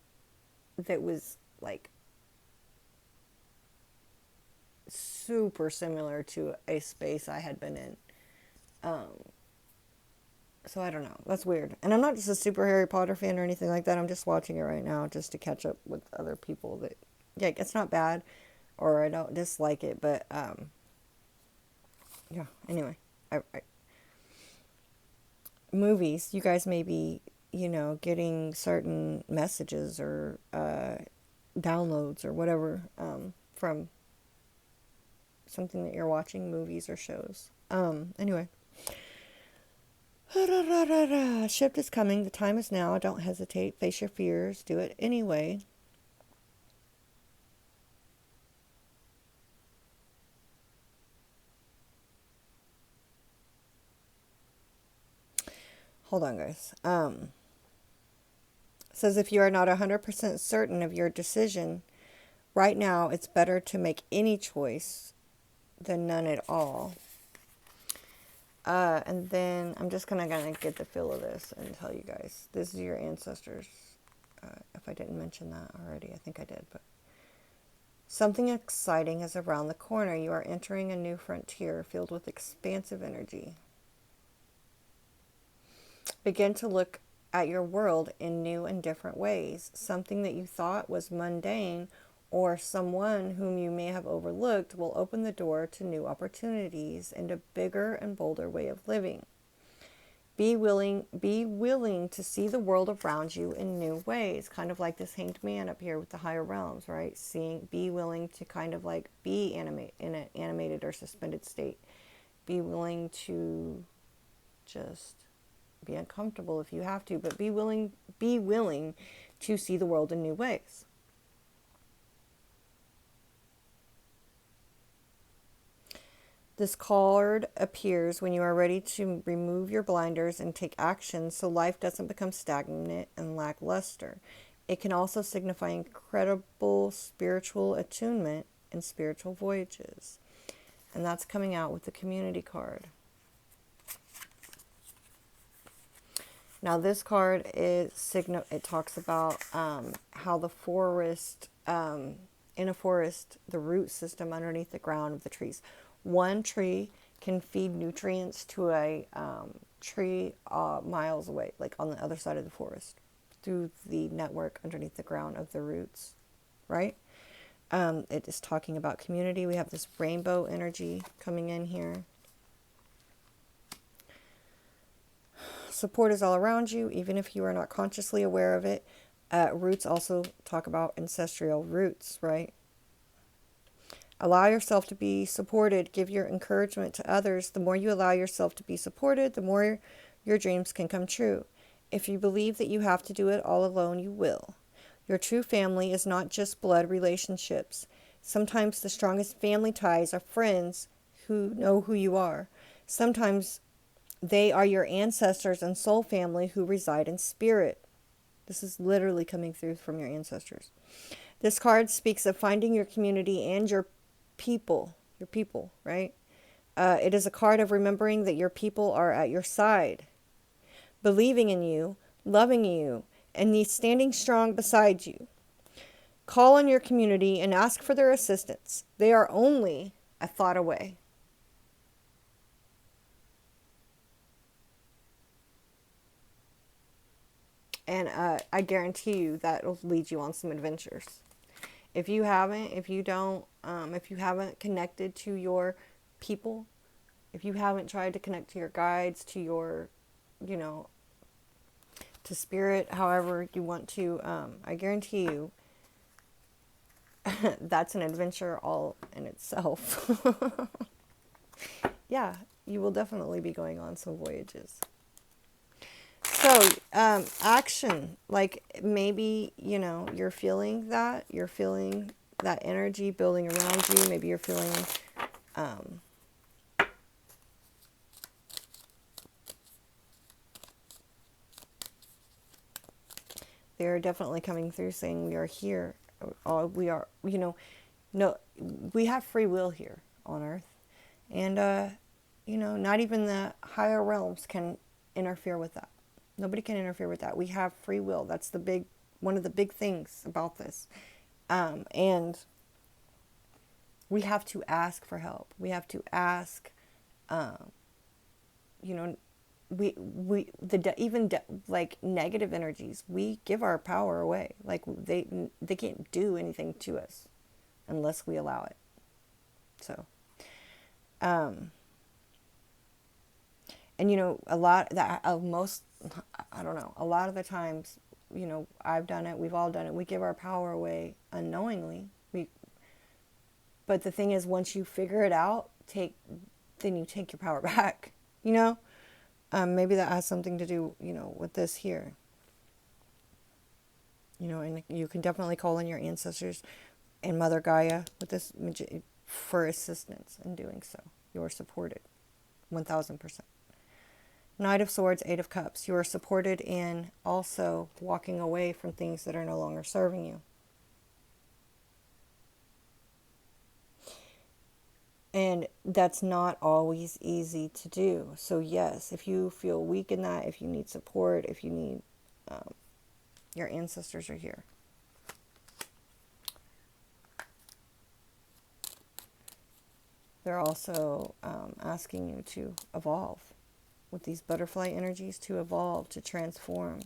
that was like super similar to a space I had been in. So I don't know. That's weird. And I'm not just a super Harry Potter fan or anything like that. I'm just watching it right now just to catch up with other people that, yeah, it's not bad or I don't dislike it, but yeah, anyway. Movies, you guys may be, getting certain messages or downloads or whatever from something that you're watching, movies or shows. Anyway. Shift is coming. The time is now. Don't hesitate. Face your fears. Do it anyway. Hold on, guys. Says if you are not 100% certain of your decision, right now it's better to make any choice than none at all. And then I'm just gonna get the feel of this and tell you guys. This is your ancestors. If I didn't mention that already, I think I did. But something exciting is around the corner. You are entering a new frontier filled with expansive energy. Begin to look at your world in new and different ways. Something that you thought was mundane or someone whom you may have overlooked will open the door to new opportunities and a bigger and bolder way of living. Be willing to see the world around you in new ways, kind of like this hanged man up here with the higher realms, right? Be willing to kind of like be in an animated or suspended state. Be willing to just be uncomfortable if you have to, but be willing to see the world in new ways. This card appears when you are ready to remove your blinders and take action so life doesn't become stagnant and lackluster. It can also signify incredible spiritual attunement and spiritual voyages. And that's coming out with the community card. Now this card is it talks about how the forest, in a forest, the root system underneath the ground of the trees. One tree can feed nutrients to a tree miles away, like on the other side of the forest, through the network underneath the ground of the roots, right? It is talking about community. We have this rainbow energy coming in here. Support is all around you, even if you are not consciously aware of it. Roots also talk about ancestral roots, right? Allow yourself to be supported. Give your encouragement to others. The more you allow yourself to be supported, the more your dreams can come true. If you believe that you have to do it all alone, you will. Your true family is not just blood relationships. Sometimes the strongest family ties are friends who know who you are. Sometimes they are your ancestors and soul family who reside in spirit. This is literally coming through from your ancestors. This card speaks of finding your community and your people, right? It is a card of remembering that your people are at your side, believing in you, loving you, and standing strong beside you. Call on your community and ask for their assistance. They are only a thought away. And I guarantee you that will lead you on some adventures. If you haven't connected to your people, if you haven't tried to connect to your guides, to your, to spirit, however you want to, I guarantee you that's an adventure all in itself. Yeah, you will definitely be going on some voyages. So, action, like maybe, you're feeling that energy building around you. Maybe you're feeling, they're definitely coming through saying we are here. We are, no, we have free will here on Earth. And, not even the higher realms can interfere with that. Nobody can interfere with that. We have free will. That's one of the big things about this. And we have to ask for help. We have to ask, you know, like negative energies, we give our power away. Like they can't do anything to us unless we allow it. So, and a lot that most, I don't know, a lot of the times, I've done it, we've all done it, we give our power away unknowingly. But the thing is, once you figure it out, then you take your power back. Maybe that has something to do, with this here. And you can definitely call in your ancestors and Mother Gaia with this for assistance in doing so. You're supported, 1000%. Knight of Swords, Eight of Cups. You are supported in also walking away from things that are no longer serving you. And that's not always easy to do. So yes, if you feel weak in that, if you need support, if you need, your ancestors are here. They're also asking you to evolve with these butterfly energies, to evolve, to transform,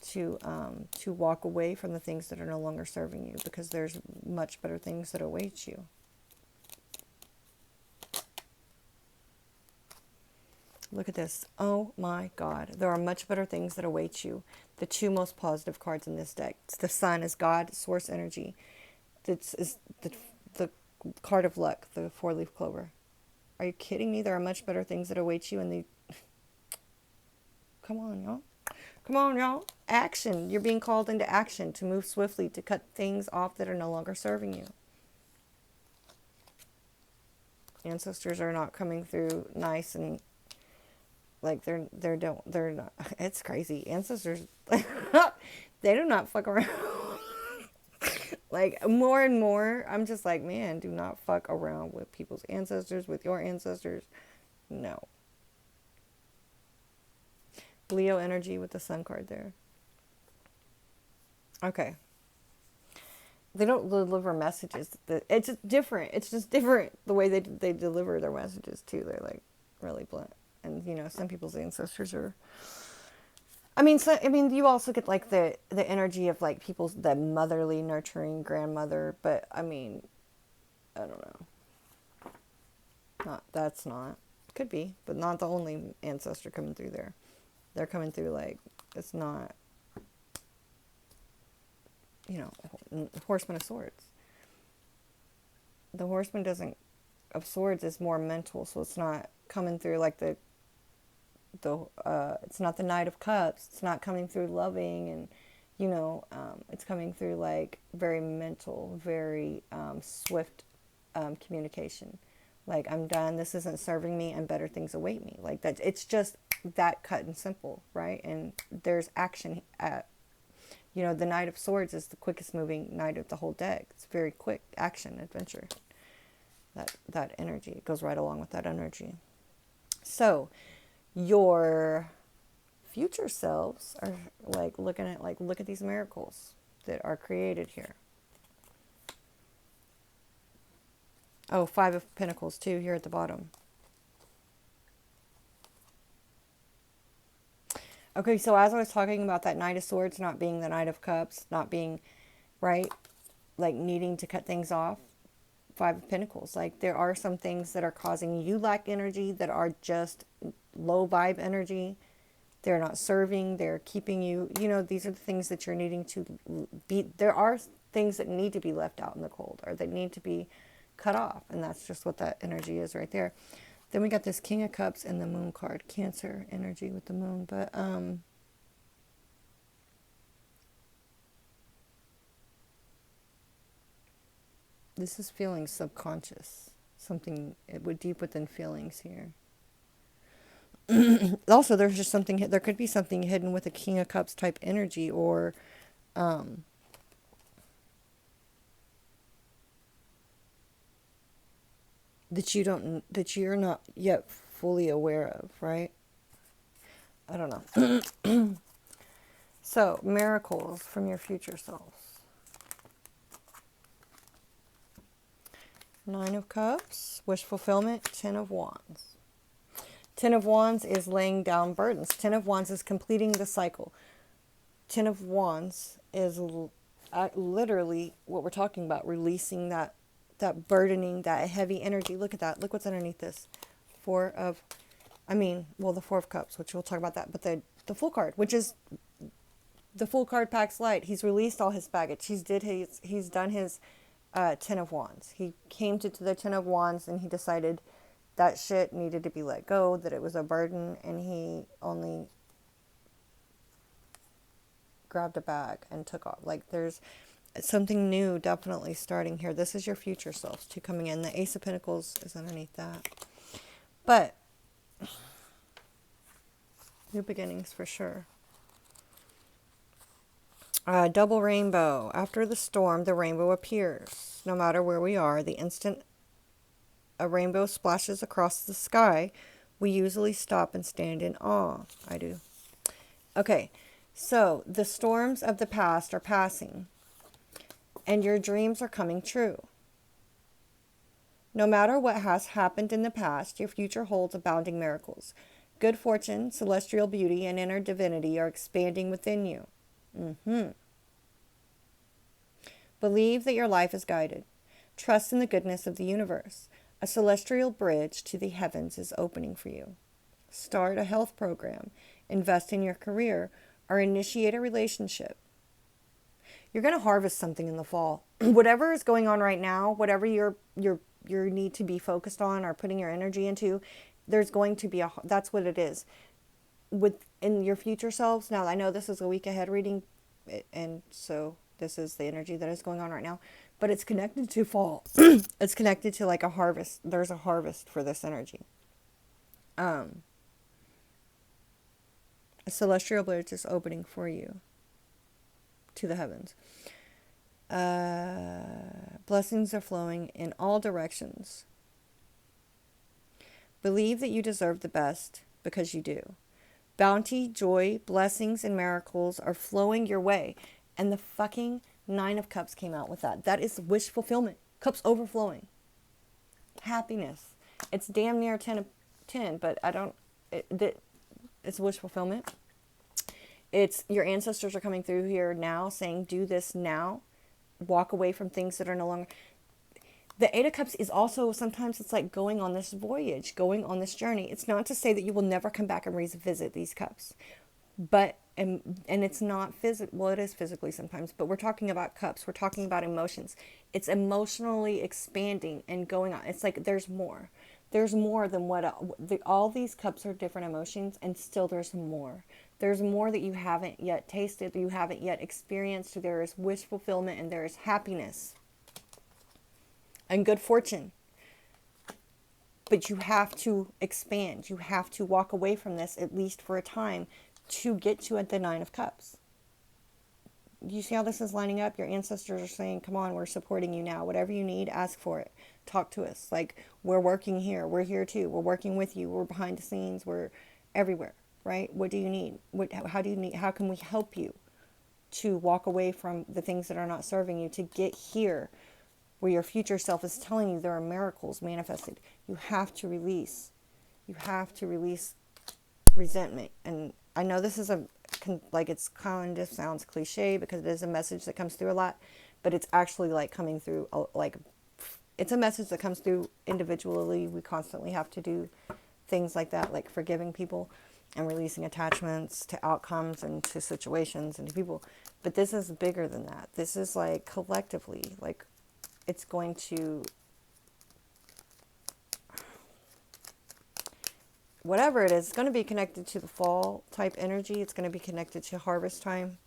to walk away from the things that are no longer serving you, because there's much better things that await you. Look at this. Oh my God. There are much better things that await you. The two most positive cards in this deck. The Sun is God, source energy. This is the card of luck, the 4-leaf clover. Are you kidding me? There are much better things that await you. And come on, y'all. Come on, y'all. Action. You're being called into action to move swiftly, to cut things off that are no longer serving you. Ancestors are not coming through nice and like they're not. It's crazy. Ancestors, they do not fuck around. Like more and more, I'm just like, man, do not fuck around with people's ancestors, with your ancestors. No. Leo energy with the Sun card there. Okay. They don't deliver messages. It's just different. It's just different the way they deliver their messages too. They're like really blunt. And some people's ancestors are. You also get like the energy of like people's the motherly, nurturing grandmother. But I don't know. That's not. Could be, but not the only ancestor coming through there. They're coming through like it's not. Horseman of Swords. The Horseman of Swords is more mental, so it's not coming through like it's not the Knight of Cups. It's not coming through loving and, it's coming through like very mental, very swift communication. Like, I'm done. This isn't serving me, and better things await me. Like that. It's just that cut and simple, right? And there's action at. The Knight of Swords is the quickest moving knight of the whole deck. It's very quick action, adventure. That energy. It goes right along with that energy. So, your future selves are like look at these miracles that are created here. Oh, 5 of Pentacles too here at the bottom. Okay, so as I was talking about that Knight of Swords not being the Knight of Cups, not being, right, like needing to cut things off, 5 of Pentacles. Like there are some things that are causing you lack energy that are just low vibe energy. They're not serving. They're keeping you, these are the things that you're needing to be. There are things that need to be left out in the cold or that need to be cut off. And that's just what that energy is right there. Then we got this King of Cups and the Moon card. Cancer energy with the Moon. But, this is feeling subconscious. Something deep within feelings here. Also, there's just there could be something hidden with a King of Cups type energy or, that you're not yet fully aware of, right? I don't know. So, miracles from your future selves. Nine of Cups, wish fulfillment, Ten of Wands. Ten of Wands is laying down burdens. Ten of Wands is completing the cycle. Ten of Wands is literally what we're talking about, releasing that burdening, that heavy energy. Look at that. Look what's underneath this. The Four of Cups, which we'll talk about that. But the Full card, which is the Full card packs light. He's released all his baggage. He's done his Ten of Wands. He came to the Ten of Wands and he decided that shit needed to be let go, that it was a burden, and he only grabbed a bag and took off. Like, there's something new definitely starting here. This is your future selves too coming in. The Ace of Pentacles is underneath that. But new beginnings for sure. Double rainbow. After the storm, the rainbow appears. No matter where we are, the instant a rainbow splashes across the sky, we usually stop and stand in awe. I do. Okay, so the storms of the past are passing, and your dreams are coming true. No matter what has happened in the past, your future holds abounding miracles. Good fortune, celestial beauty, and inner divinity are expanding within you. Believe that your life is guided. Trust in the goodness of the universe. A celestial bridge to the heavens is opening for you. Start a health program, invest in your career, or initiate a relationship. You're going to harvest something in the fall. Whatever is going on right now, whatever your need to be focused on or putting your energy into, there's going to be that's what it is. Within your future selves. Now, I know this is a week ahead reading, and so this is the energy that is going on right now, but it's connected to fall. It's connected to like a harvest. There's a harvest for this energy. A celestial bridge is opening for you to the heavens. Blessings are flowing in all directions. Believe that you deserve the best because you do. Bounty, joy, blessings, and miracles are flowing your way. And the fucking Nine of Cups came out with that. That is wish fulfillment. Cups overflowing. Happiness. It's damn near 10 of 10, but it's wish fulfillment. It's your ancestors are coming through here now saying, do this now. Walk away from things that are no longer... The Eight of Cups is also, sometimes it's like going on this voyage, going on this journey. It's not to say that you will never come back and revisit these cups. But, and it's not physical, well, it is physically sometimes, but we're talking about cups. We're talking about emotions. It's emotionally expanding and going on. It's like there's more. There's more than all these cups are different emotions, and still there's more. There's more that you haven't yet tasted, that you haven't yet experienced. There is wish fulfillment and there is happiness and good fortune. But you have to expand. You have to walk away from this, at least for a time, to get to the Nine of Cups. You see how this is lining up? Your ancestors are saying, come on, we're supporting you now. Whatever you need, ask for it. Talk to us. Like, we're working here. We're here too. We're working with you. We're behind the scenes. We're everywhere, right? What do you need? How can we help you to walk away from the things that are not serving you, to get here where your future self is telling you there are miracles manifested? You have to release. You have to release resentment. And I know this is it's kind of sounds cliche because it is a message that comes through a lot, but it's actually like coming through, it's a message that comes through individually. We constantly have to do things like that, like forgiving people and releasing attachments to outcomes and to situations and to people. But this is bigger than that. This is like collectively, like it's going to, whatever it is, it's going to be connected to the fall type energy. It's going to be connected to harvest time.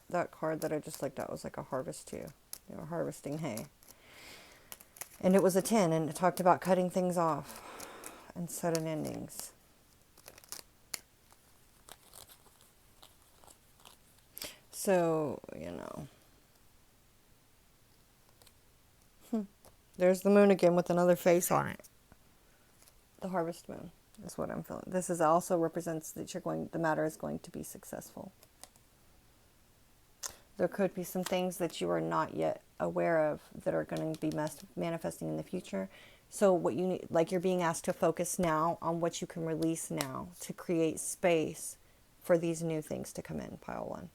That card that I just looked at was like a harvest too. They were harvesting hay. And it was a 10, and it talked about cutting things off and sudden endings. So, There's the moon again with another face on it. The harvest moon is what I'm feeling. This is also represents that the matter is going to be successful. There could be some things that you are not yet aware of that are going to be manifesting in the future. So what you need, like you're being asked to focus now on what you can release now to create space for these new things to come in, pile one.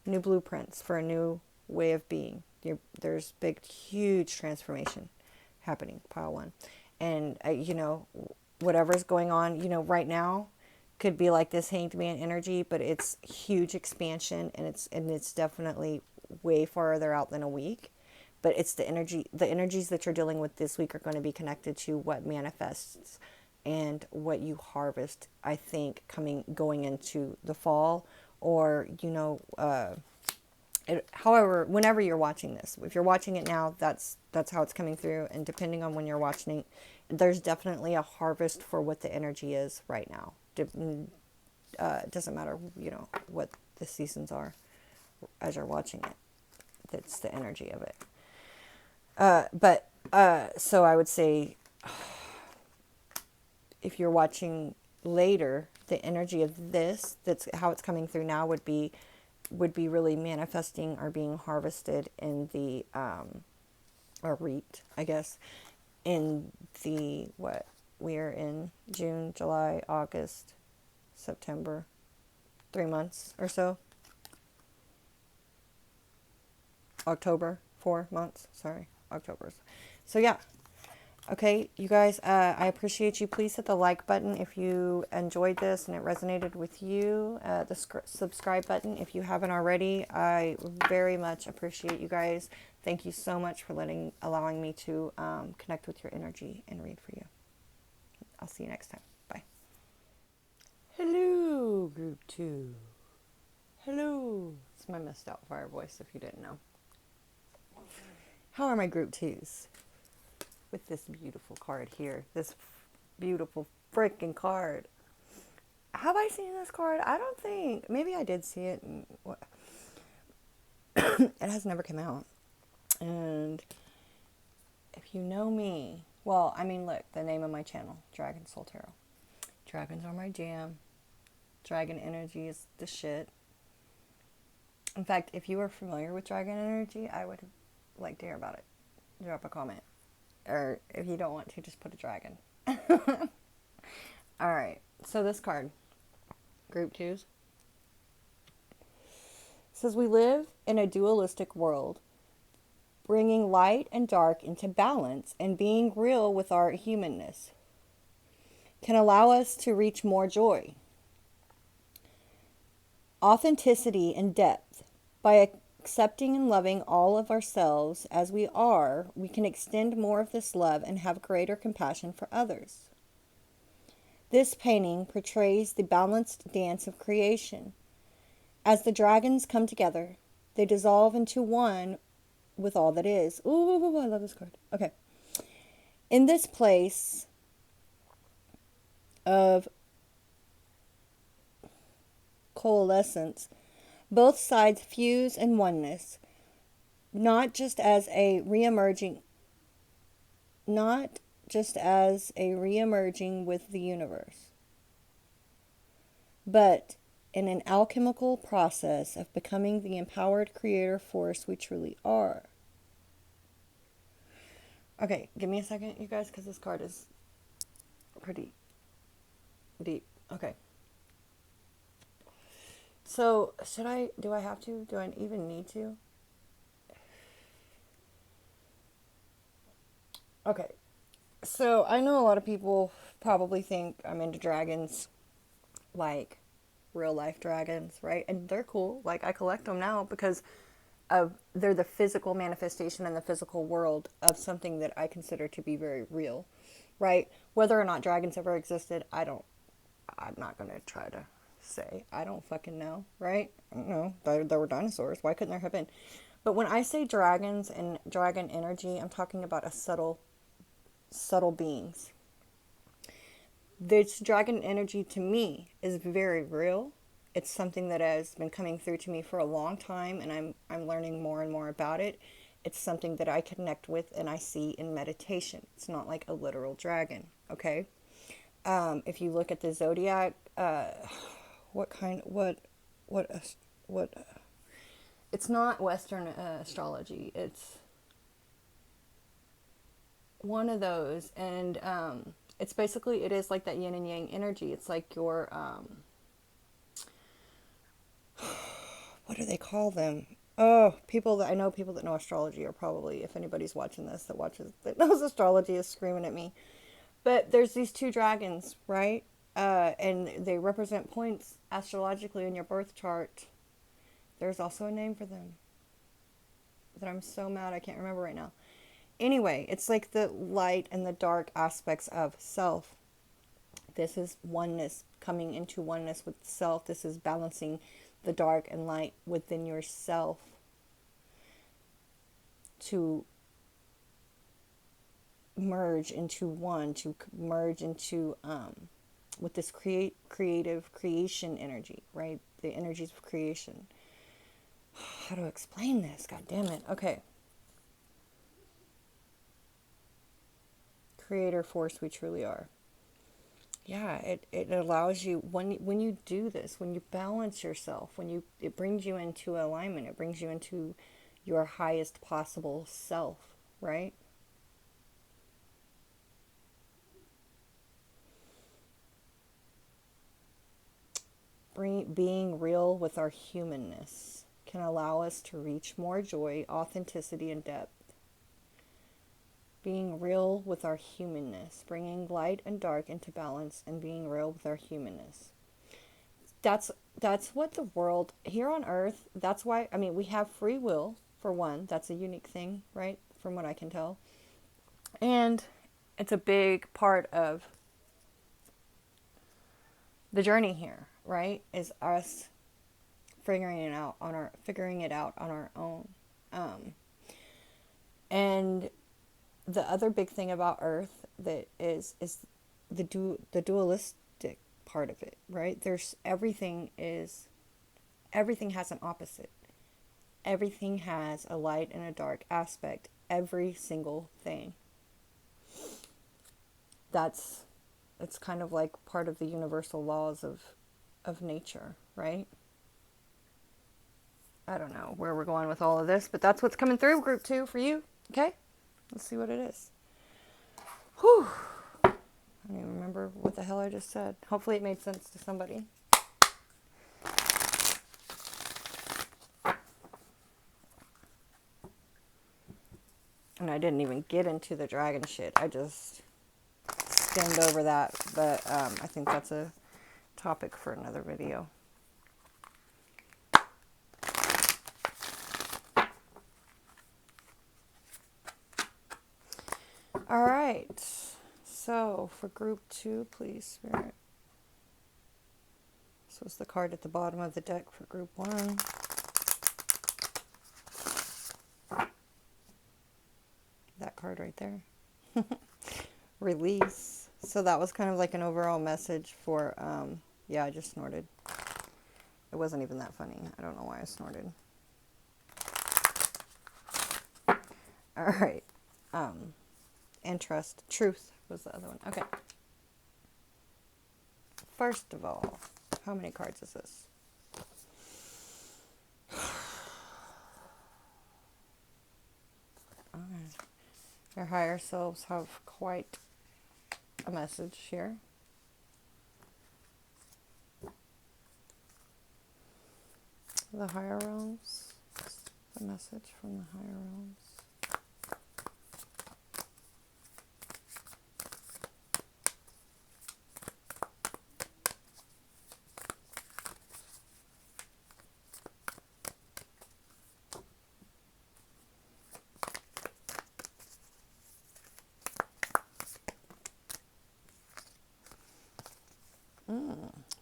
New blueprints for a new way of being. There's big, huge transformation happening, pile one. And, whatever's going on, right now could be like this hanged man energy, but it's huge expansion, and it's definitely way farther out than a week. But it's the energies that you're dealing with this week are going to be connected to what manifests and what you harvest, I think, going into the fall, or, however, whenever you're watching this. If you're watching it now, that's how it's coming through. And depending on when you're watching it, there's definitely a harvest for what the energy is right now. It doesn't matter, what the seasons are as you're watching it. That's the energy of it. So I would say, if you're watching later, the energy of this, that's how it's coming through now, would be really manifesting or being harvested in the, or reaped, I guess, in the, we're in June, July, August, September, 3 months or so. October, 4 months, sorry, October. So yeah. Okay, you guys, I appreciate you. Please hit the like button if you enjoyed this and it resonated with you. The subscribe button if you haven't already. I very much appreciate you guys. Thank you so much for allowing me to connect with your energy and read for you. I'll see you next time. Bye. Hello, group 2. Hello. It's my missed out fire voice if you didn't know. How are my group 2s? With this beautiful card here. This beautiful freaking card. Have I seen this card? I don't think. Maybe I did see it. It has never come out. And if you know me, well, I mean, look, the name of my channel, Dragon Soul Tarot. Dragons are my jam. Dragon energy is the shit. In fact, if you are familiar with dragon energy, I would like to hear about it. Drop a comment. Or if you don't want to, just put a dragon. Alright, so this card, group 2s, says we live in a dualistic world, bringing light and dark into balance and being real with our humanness can allow us to reach more joy, authenticity, and depth. By accepting and loving all of ourselves as we are, we can extend more of this love and have greater compassion for others. This painting portrays the balanced dance of creation. As the dragons come together, they dissolve into one with all that is. Ooh, I love this card. Okay. In this place of coalescence, both sides fuse in oneness, not just as a reemerging with the universe, but in an alchemical process of becoming the empowered creator force we truly are. Okay, give me a second, you guys, because this card is pretty deep. Okay. So, do I have to? Do I even need to? Okay. So, I know a lot of people probably think I'm into dragons, like real life dragons, right? And they're cool. Like, I collect them now because they're the physical manifestation in the physical world of something that I consider to be very real, right? Whether or not dragons ever existed, I'm not going to try to say. I don't fucking know, right? I don't know. There were dinosaurs. Why couldn't there have been? But when I say dragons and dragon energy, I'm talking about a subtle beings. This dragon energy to me is very real. It's something that has been coming through to me for a long time, and I'm learning more and more about it. It's something that I connect with and I see in meditation. It's not like a literal dragon, okay? If you look at the zodiac, what kind, what, what, it's not Western astrology. It's one of those. And it's basically, it is like that yin and yang energy. It's like your, what do they call them? Oh, people that I know, people that know astrology are probably, if anybody's watching this that knows astrology, is screaming at me. But there's these two dragons, right? And they represent points astrologically in your birth chart. There's also a name for them that I'm so mad I can't remember right now. Anyway, it's like the light and the dark aspects of self. This is oneness, coming into oneness with self. This is balancing the dark and light within yourself to merge into one, to merge into with this creative creation energy, right? The energies of creation. How to explain this? God damn it. Okay. Creator force we truly are. Yeah, it allows you, when you do this, when you balance yourself, it brings you into alignment, it brings you into your highest possible self, right? Being real with our humanness can allow us to reach more joy, authenticity, and depth. Being real with our humanness, bringing light and dark into balance, and being real with our humanness. That's what the world here on Earth. That's why, I mean, we have free will for one. That's a unique thing, right? From what I can tell, and it's a big part of the journey here, right? Is us figuring it out on our own. And the other big thing about Earth that is the dualistic part of it, right? Everything has an opposite. Everything has a light and a dark aspect. Every single thing. It's kind of like part of the universal laws of nature, right? I don't know where we're going with all of this, but that's what's coming through group 2 for you. Okay? Let's see what it is. Whew. I don't even remember what the hell I just said. Hopefully it made sense to somebody. And I didn't even get into the dragon shit. I just skimmed over that. But I think that's a topic for another video. All right. So for group 2, please, Spirit. This was the card at the bottom of the deck for group 1. That card right there. Release. So that was kind of like an overall message for, yeah, I just snorted. It wasn't even that funny. I don't know why I snorted. All right. And trust. Truth was the other one. Okay. First of all, how many cards is this? Your higher selves have quite a message here. The higher realms. The message from the higher realms.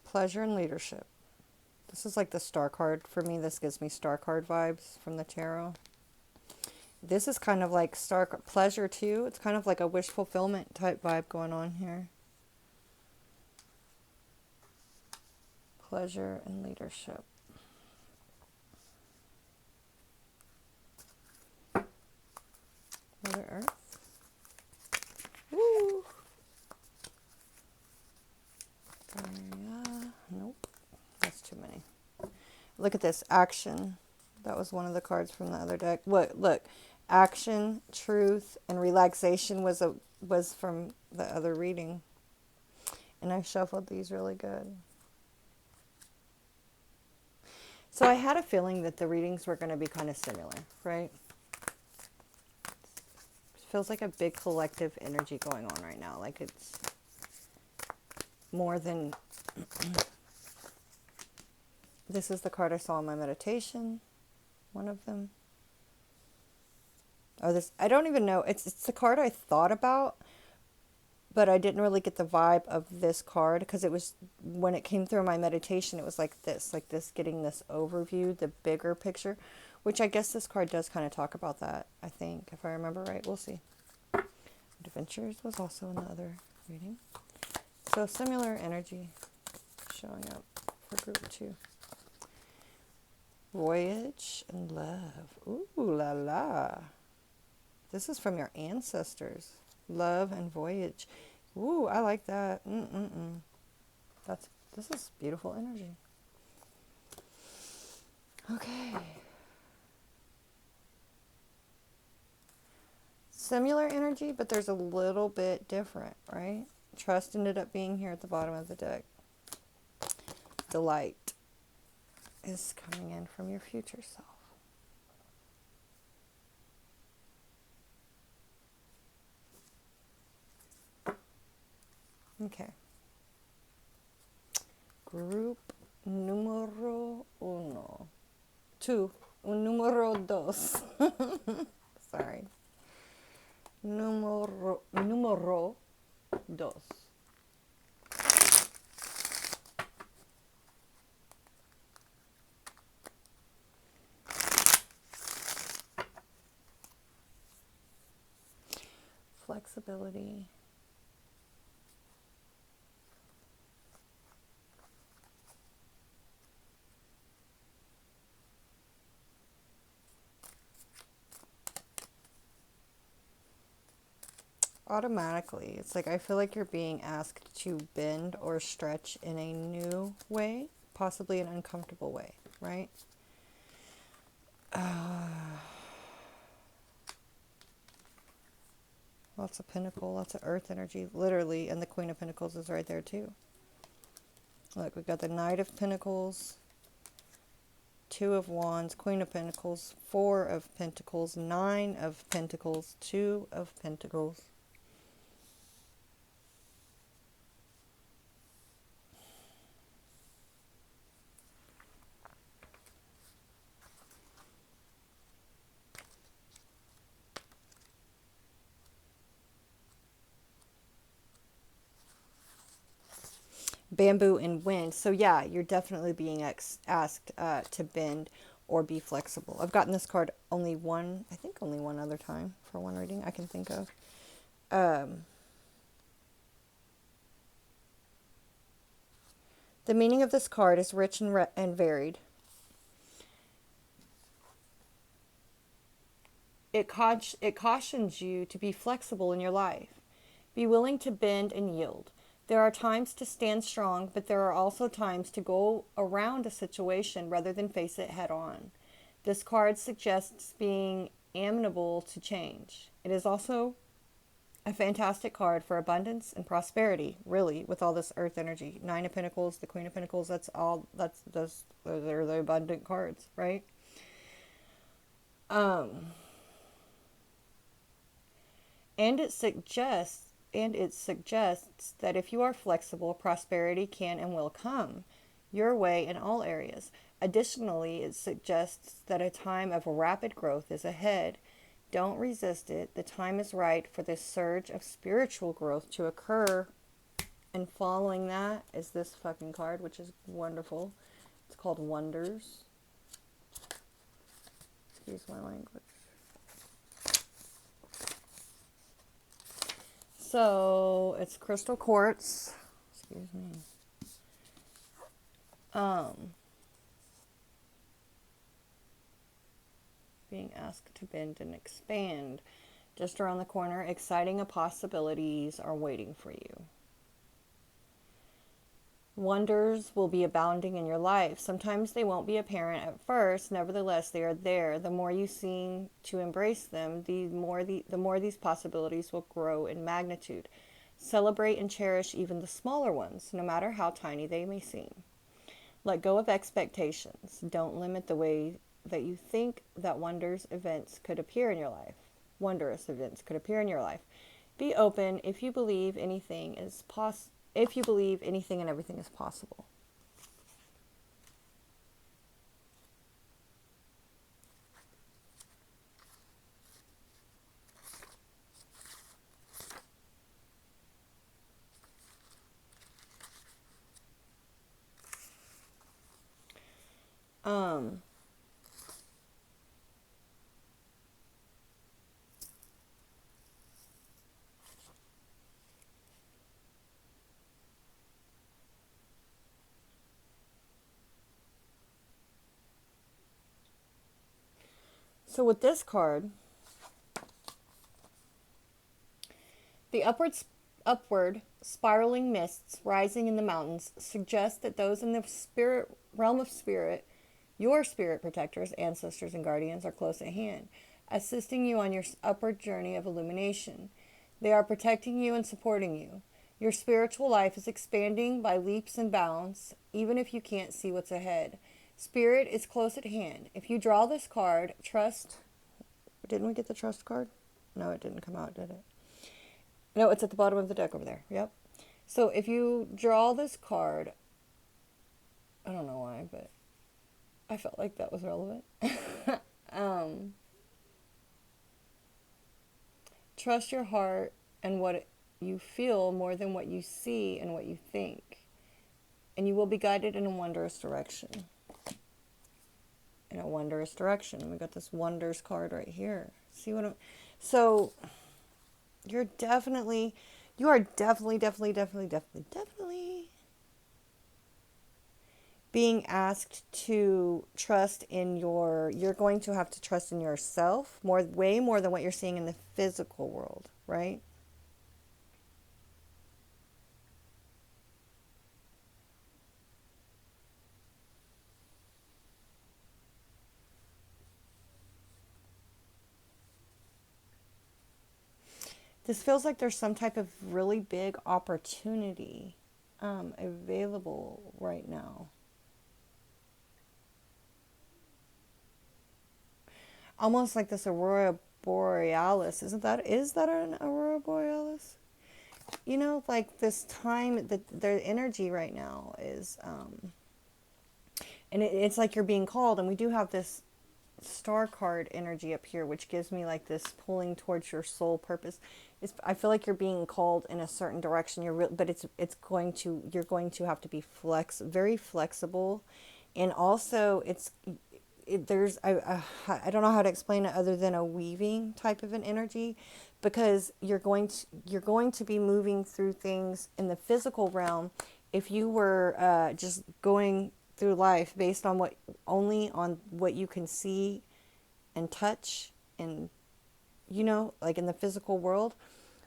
Pleasure and leadership. This is like the star card for me. This gives me star card vibes from the tarot. This is kind of like pleasure too. It's kind of like a wish fulfillment type vibe going on here. Pleasure and leadership. Look at this. Action. That was one of the cards from the other deck. Look. Action, truth, and relaxation was from the other reading. And I shuffled these really good. So I had a feeling that the readings were going to be kind of similar, right? It feels like a big collective energy going on right now. Like it's more than... This is the card I saw in my meditation. One of them. Oh, this... I don't even know. It's the card I thought about, but I didn't really get the vibe of this card because it was, when it came through my meditation, it was like this, getting this overview, the bigger picture, which I guess this card does kind of talk about that, I think, if I remember right. We'll see. Adventures was also in the other reading. So similar energy showing up for group 2. Voyage and love. Ooh la la. This is from your ancestors. Love and voyage. Ooh, I like that. This is beautiful energy. Okay. Similar energy, but there's a little bit different, right? Trust ended up being here at the bottom of the deck. The light is coming in from your future self. Okay. Group número 1. 2. Número 2. Sorry. Número 2. Flexibility. Automatically, it's like I feel like you're being asked to bend or stretch in a new way, possibly an uncomfortable way, right? Lots of Pentacle, lots of Earth energy, literally, and the Queen of Pentacles is right there too. Look, we've got the Knight of Pentacles, 2 of Wands, Queen of Pentacles, 4 of Pentacles, 9 of Pentacles, 2 of Pentacles. Bamboo and wind. So yeah, you're definitely being asked to bend or be flexible. I've gotten this card only one other time for one reading I can think of. The meaning of this card is rich and varied. It cautions you to be flexible in your life. Be willing to bend and yield. There are times to stand strong, but there are also times to go around a situation rather than face it head on. This card suggests being amenable to change. It is also a fantastic card for abundance and prosperity, really, with all this earth energy. 9 of Pentacles, the Queen of Pentacles, they're the abundant cards, right? And it suggests that if you are flexible, prosperity can and will come your way in all areas. Additionally, it suggests that a time of rapid growth is ahead. Don't resist it. The time is right for this surge of spiritual growth to occur. And following that is this fucking card, which is wonderful. It's called Wonders. Excuse my language. So it's crystal quartz. Excuse me. Being asked to bend and expand. Just around the corner, exciting possibilities are waiting for you. Wonders will be abounding in your life. Sometimes they won't be apparent at first. Nevertheless, they are there. The more you seem to embrace them, the more these possibilities will grow in magnitude. Celebrate and cherish even the smaller ones, no matter how tiny they may seem. Let go of expectations. Don't limit the way that you think that wondrous events could appear in your life. Be open if you believe anything is if you believe anything and everything is possible. Um so with this card, the upward spiraling mists rising in the mountains suggest that those in the spirit realm of spirit, your spirit protectors, ancestors, and guardians, are close at hand, assisting you on your upward journey of illumination. They are protecting you and supporting you. Your spiritual life is expanding by leaps and bounds, even if you can't see what's ahead. Spirit is close at hand. If you draw this card, trust. Didn't we get the trust card? No, it didn't come out, did it? No, it's at the bottom of the deck over there. Yep. So if you draw this card, I don't know why, but I felt like that was relevant. um, Trust your heart and what you feel more than what you see and what you think. And you will be guided in a wondrous direction. In a wondrous direction. And we got this wonders card right here. See what I'm... So you are definitely being asked to trust in you're going to have to trust in yourself way more than what you're seeing in the physical world, right? This feels like there's some type of really big opportunity available right now. Almost like this aurora borealis. Is that an aurora borealis? You know, like this time, the energy right now is, and it's like you're being called, and we do have this star card energy up here, which gives me like this pulling towards your soul purpose. I feel like you're being called in a certain direction. But you're going to have to be very flexible, and also there's I don't know how to explain it other than a weaving type of an energy, because you're going to be moving through things in the physical realm. If you were just going through life based on only on what you can see and touch, and like in the physical world,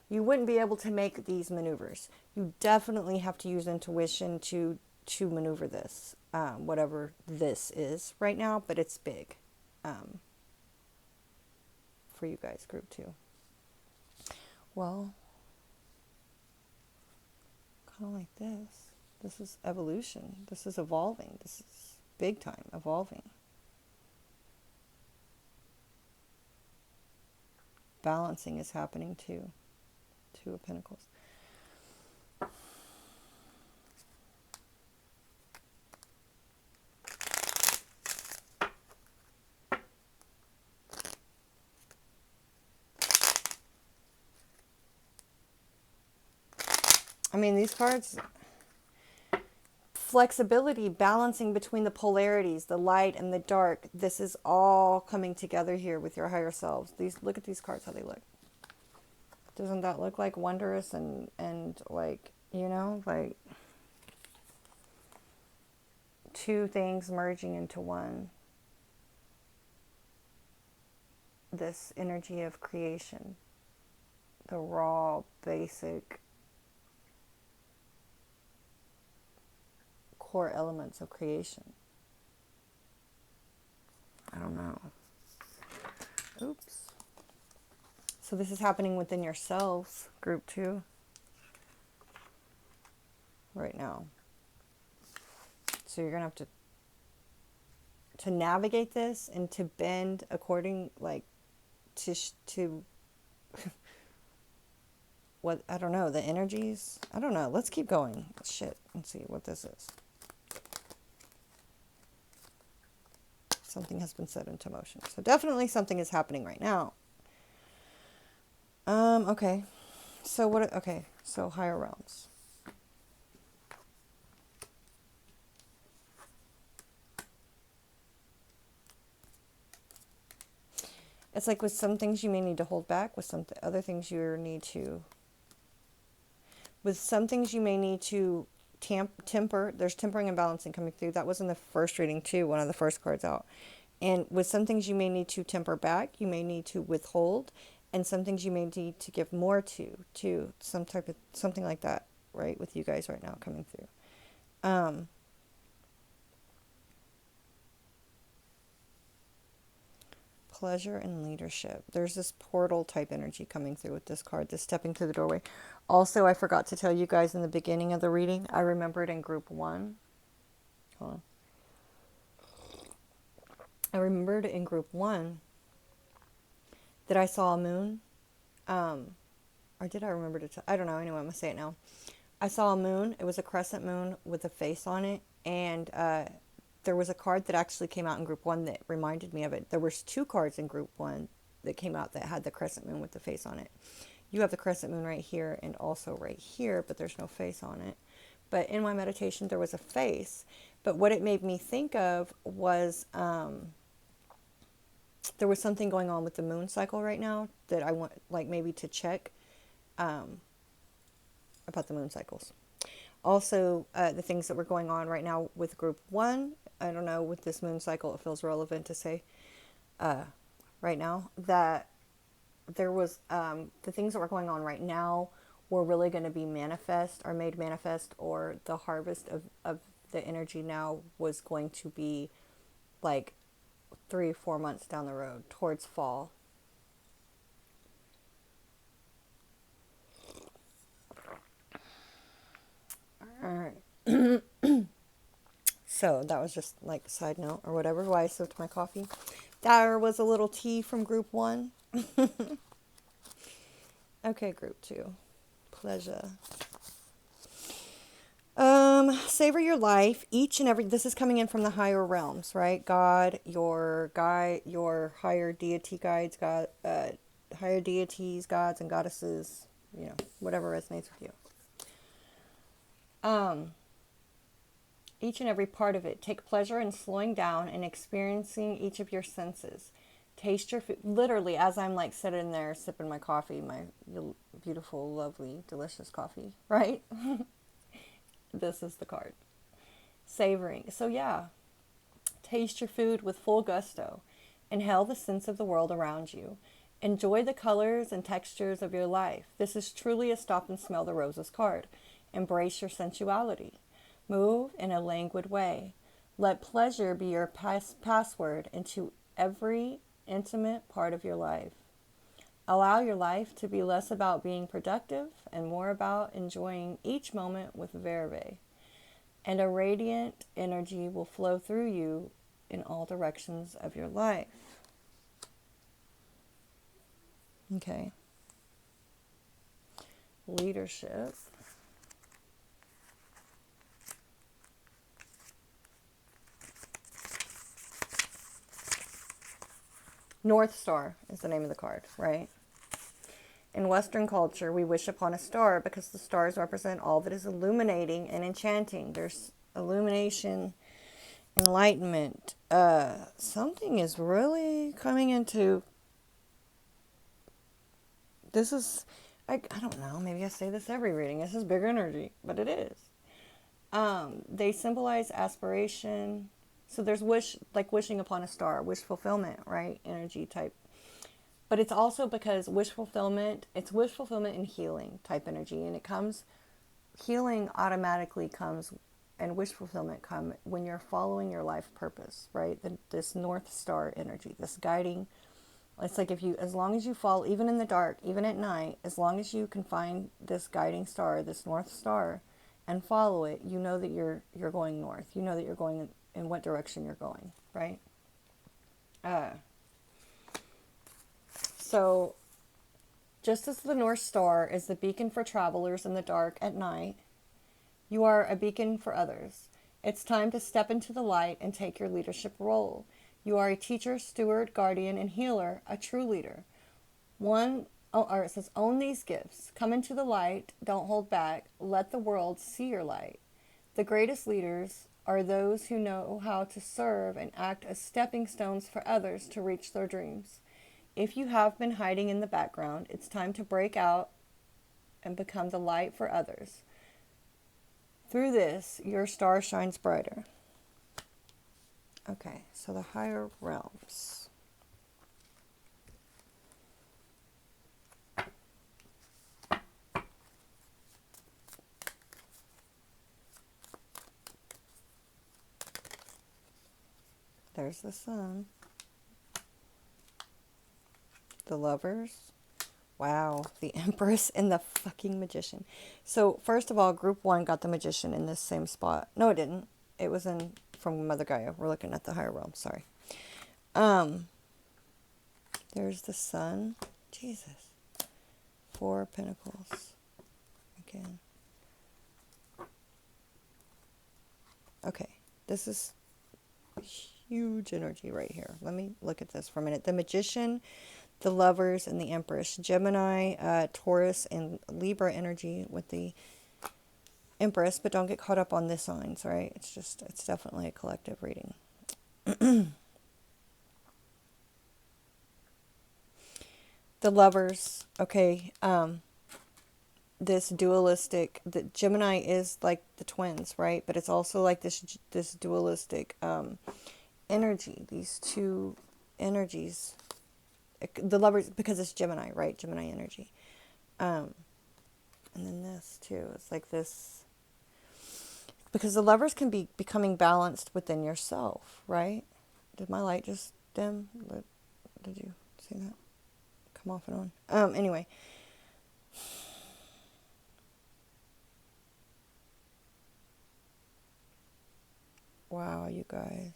you wouldn't be able to make these maneuvers. You definitely have to use intuition to maneuver this, whatever this is right now, but it's big for you guys, group 2. Well, kind of like this. This is evolution. This is evolving. This is big time evolving. Balancing is happening too. 2 of Pentacles. I mean, these cards, flexibility, balancing between the polarities, the light and the dark. This is all coming together here with your higher selves. Look at these cards, how they look. Doesn't that look like wondrous and like, like 2 things merging into one? This energy of creation, the raw, basic core elements of creation. I don't know. Oops. So this is happening within yourselves, group 2, right now. So you're going to have to navigate this and to bend according, like, to what, I don't know, the energies. I don't know. Let's keep going. Shit. Let's see what this is. Something has been set into motion. So definitely something is happening right now. Okay. So what, okay. So higher realms. It's like with some things you may need to hold back, with some other things you need to, with some things you may need to temper. There's tempering and balancing coming through. That was in the first reading too, one of the first cards out. And with some things you may need to temper back, you may need to withhold, and some things you may need to give more to some type of, something like that, right, with you guys right now coming through. Pleasure and leadership. There's this portal type energy coming through with this card, this stepping through the doorway. Also, I forgot to tell you guys in the beginning of the reading, I remembered in group 1. Hold on. I remembered in group 1 that I saw a moon. Or did I remember to tell? I don't know. Anyway, I'm going to say it now. I saw a moon. It was a crescent moon with a face on it. And there was a card that actually came out in group 1 that reminded me of it. There was 2 cards in group 1 that came out that had the crescent moon with the face on it. You have the crescent moon right here and also right here, but there's no face on it. But in my meditation, there was a face. But what it made me think of was there was something going on with the moon cycle right now that I want, like, maybe to check about the moon cycles. Also, the things that were going on right now with group 1, I don't know, with this moon cycle, it feels relevant to say right now that there was the things that were going on right now were really going to be manifest or made manifest, or the harvest of the energy now was going to be like 3 or 4 months down the road towards fall. All right. So that was just like a side note or whatever, why I sipped my coffee. There was a little tea from group 1. Okay, group 2. Pleasure. Savor your life. Each and every, this is coming in from the higher realms, right? God, your guide, your higher deity guides, God, higher deities, gods and goddesses, you know, whatever resonates with you. Each and every part of it. Take pleasure in slowing down and experiencing each of your senses. Taste your food. Literally, as I'm like sitting there sipping my coffee, my beautiful, lovely, delicious coffee, right? This is the card. Savoring. So yeah, taste your food with full gusto. Inhale the sense of the world around you. Enjoy the colors and textures of your life. This is truly a stop and smell the roses card. Embrace your sensuality. Move in a languid way. Let pleasure be your password into every intimate part of your life. Allow your life to be less about being productive and more about enjoying each moment with verve. And a radiant energy will flow through you in all directions of your life. Okay. Leadership. North Star is the name of the card, right? In Western culture, we wish upon a star because the stars represent all that is illuminating and enchanting. There's illumination, enlightenment. Something is really coming into... This is... I don't know, maybe I say this every reading. This is big energy, but it is. They symbolize aspiration. So there's wish, like wishing upon a star, wish fulfillment, right? Energy type. But it's also because wish fulfillment, it's wish fulfillment and healing type energy. And it comes, healing automatically comes and wish fulfillment come when you're following your life purpose, right? This North Star energy, this guiding. It's like if you, as long as you follow, even in the dark, even at night, as long as you can find this guiding star, this North Star, and follow it, you know that you're going north. You know that you're going in what direction you're going, right? So, just as the North Star is the beacon for travelers in the dark at night, you are a beacon for others. It's time to step into the light and take your leadership role. You are a teacher, steward, guardian, and healer, a true leader. It says, own these gifts. Come into the light. Don't hold back. Let the world see your light. The greatest leaders are those who know how to serve and act as stepping stones for others to reach their dreams. If you have been hiding in the background, it's time to break out and become the light for others. Through this, your star shines brighter. Okay, so the higher realms. There's the Sun. The Lovers. Wow, the Empress and the fucking Magician. So, first of all, Group 1 got the Magician in this same spot. No, it didn't. It was in from Mother Gaia. We're looking at the higher realm. Sorry. There's the Sun. Jesus. 4 of Pentacles. Again. Okay. This is huge energy right here. Let me look at this for a minute. The Magician, the Lovers, and the Empress. Gemini, Taurus, and Libra energy with the Empress, but don't get caught up on the signs, right? It's definitely a collective reading. The Lovers, okay, this dualistic, the Gemini is like the twins, right? But it's also like this dualistic energy, these two energies. The Lovers, because it's Gemini, right? Gemini energy. And then this too, it's like this, because the Lovers can be becoming balanced within yourself, right? Did my light just dim? Did you see that? Come off and on. Anyway. Wow, you guys.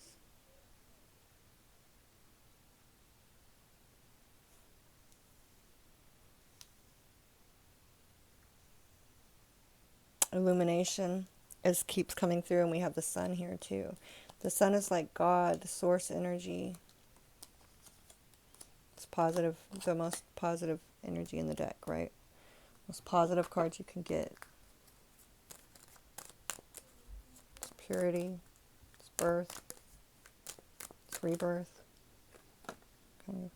Illumination keeps coming through, and we have the Sun here too. The Sun is like God, the source energy. It's positive, the most positive energy in the deck, right? Most positive cards you can get. It's purity, it's birth, it's rebirth. Kind of.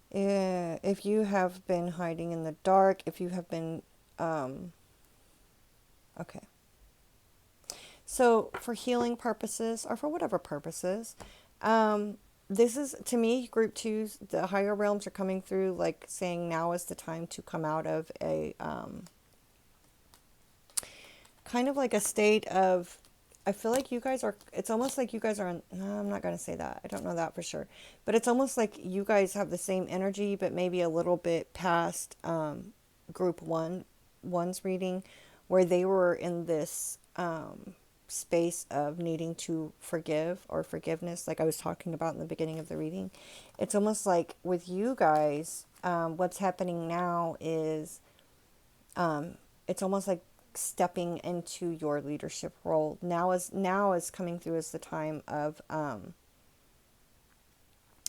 Yeah, if you have been hiding in the dark, if you have been, okay. So for healing purposes, or for whatever purposes, this is, to me, Group 2's, the higher realms are coming through, like saying now is the time to come out of a, kind of like a state of, I feel like you guys are, it's almost like you guys are on, no, I'm not going to say that. I don't know that for sure. But it's almost like you guys have the same energy, but maybe a little bit past Group 1's reading, where they were in this space of needing to forgive, or forgiveness, like I was talking about in the beginning of the reading. It's almost like with you guys, what's happening now is it's almost like stepping into your leadership role. Now is coming through as the time of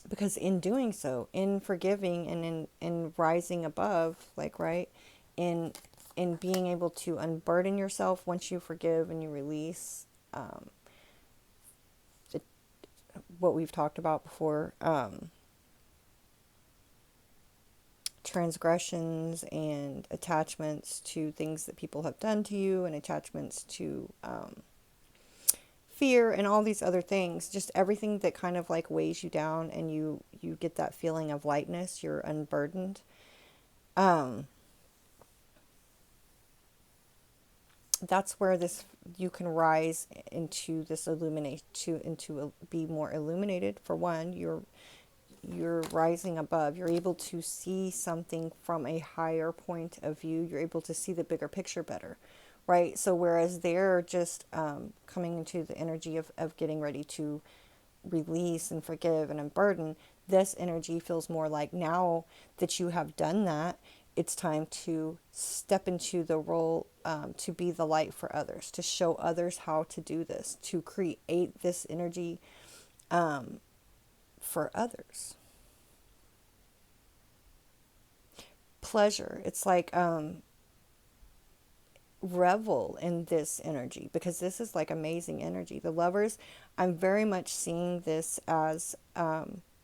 because in doing so, in forgiving and in rising above, like, right, in being able to unburden yourself once you forgive and you release, what we've talked about before, transgressions and attachments to things that people have done to you, and attachments to fear and all these other things, just everything that kind of like weighs you down, and you get that feeling of lightness, you're unburdened. That's where this, you can rise into this illumination, be more illuminated. For one, you're rising above, you're able to see something from a higher point of view, you're able to see the bigger picture better, right? So whereas they're just coming into the energy of getting ready to release and forgive and unburden, this energy feels more like, now that you have done that, it's time to step into the role, to be the light for others, to show others how to do this, to create this energy for others. Pleasure. It's like revel in this energy, because this is like amazing energy. The Lovers, I'm very much seeing this as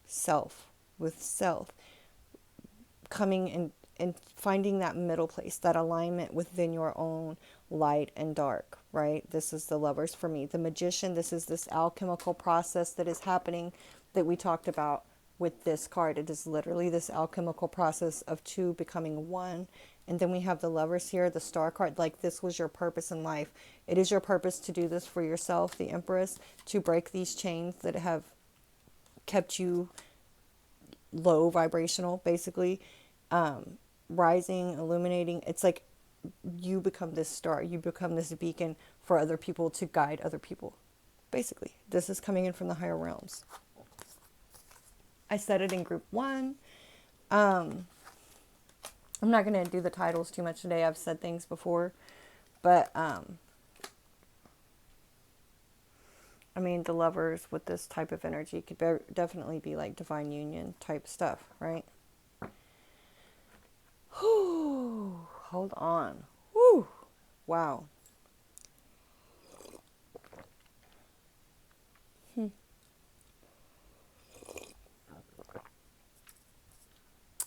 self, with self coming in and finding that middle place, that alignment within your own light and dark, right? This is the Lovers for me. The Magician, this is this alchemical process that is happening that we talked about with this card. It is literally this alchemical process of two becoming one. And then we have the Lovers here, the Star card, like this was your purpose in life. It is your purpose to do this for yourself, the Empress, to break these chains that have kept you low vibrational, basically. Rising, illuminating. It's like you become this star, you become this beacon for other people, to guide other people. Basically, this is coming in from the higher realms. I said it in group 1. I'm not going to do the titles too much today. I've said things before, but I mean, the Lovers with this type of energy could definitely be like divine union type stuff, right? Whew, hold on. Whew, wow.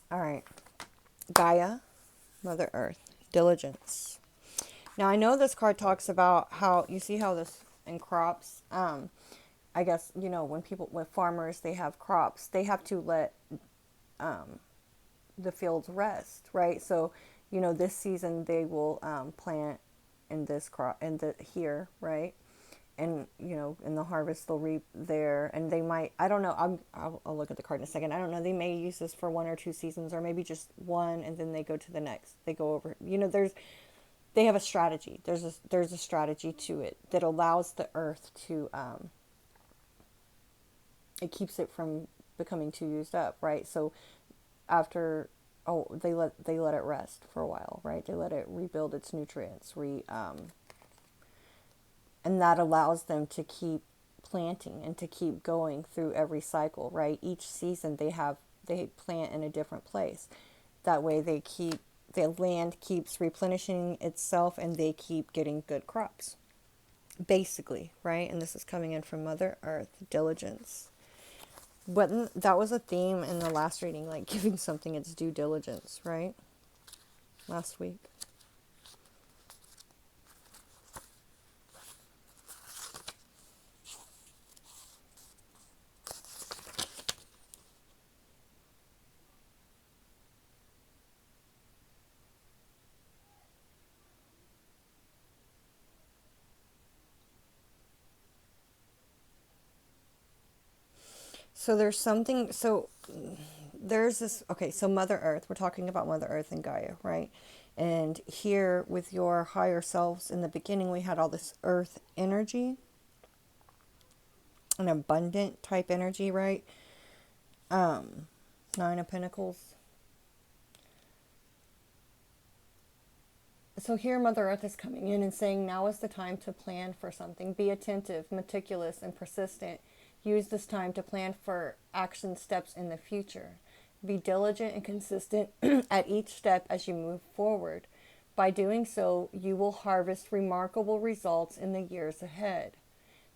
All right. Gaia, Mother Earth, diligence. Now, I know this card talks about how, you see how this in crops, I guess, you know, when farmers, they have crops, they have to let the fields rest, right? So, you know, this season they will plant in this crop, here, right? And, you know, in the harvest they'll reap there, and they might, I don't know, I'll look at the card in a second. I don't know, they may use this for 1 or 2 seasons, or maybe just one, and then they go to the next. They go over, you know, they have a strategy. There's a strategy to it that allows the earth to, it keeps it from becoming too used up, right? So after, they let it rest for a while, right? They let it rebuild its nutrients, and that allows them to keep planting and to keep going through every cycle, right? Each season they plant in a different place. That way the land keeps replenishing itself, and they keep getting good crops, basically, right? And this is coming in from Mother Earth, diligence. But that was a theme in the last reading, like giving something its due diligence, right? Last week. So there's this, okay, so Mother Earth, we're talking about Mother Earth and Gaia, right? And here with your higher selves, in the beginning, we had all this earth energy, an abundant type energy, right? 9 of Pentacles. So here Mother Earth is coming in and saying, now is the time to plan for something. Be attentive, meticulous, and persistent. Use this time to plan for action steps in the future. Be diligent and consistent at each step as you move forward. By doing so, you will harvest remarkable results in the years ahead.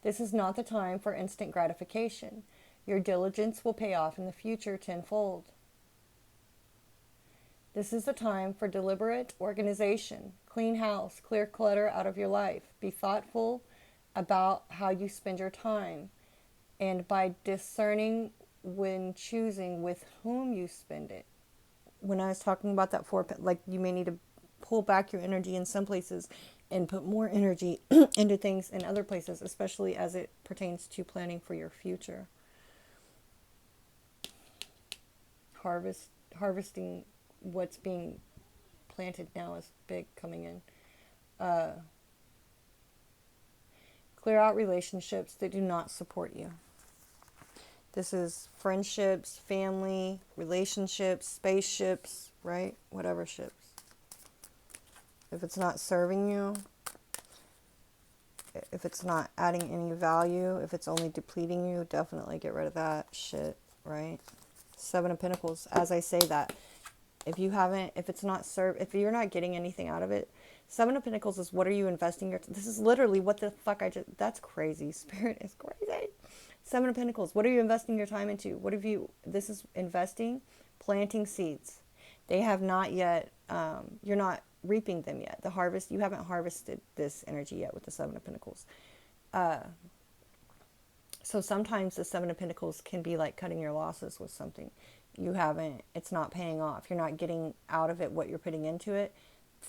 This is not the time for instant gratification. Your diligence will pay off in the future tenfold. This is the time for deliberate organization. Clean house, clear clutter out of your life. Be thoughtful about how you spend your time. And by discerning when choosing with whom you spend it. When I was talking about that like you may need to pull back your energy in some places and put more energy into things in other places, especially as it pertains to planning for your future. Harvesting what's being planted now is big coming in. Clear out relationships that do not support you. This is friendships, family, relationships, spaceships, right? Whatever ships. If it's not serving you, if it's not adding any value, if it's only depleting you, definitely get rid of that shit, right? Seven of Pentacles. As I say that, if you're not getting anything out of it, Seven of Pentacles is what are you investing this is literally what the fuck that's crazy. Spirit is crazy. Seven of Pentacles, what are you investing your time into? This is investing, planting seeds. They have not yet, you're not reaping them yet. The harvest, you haven't harvested this energy yet with the Seven of Pentacles. So sometimes the Seven of Pentacles can be like cutting your losses with something. It's not paying off. You're not getting out of it what you're putting into it.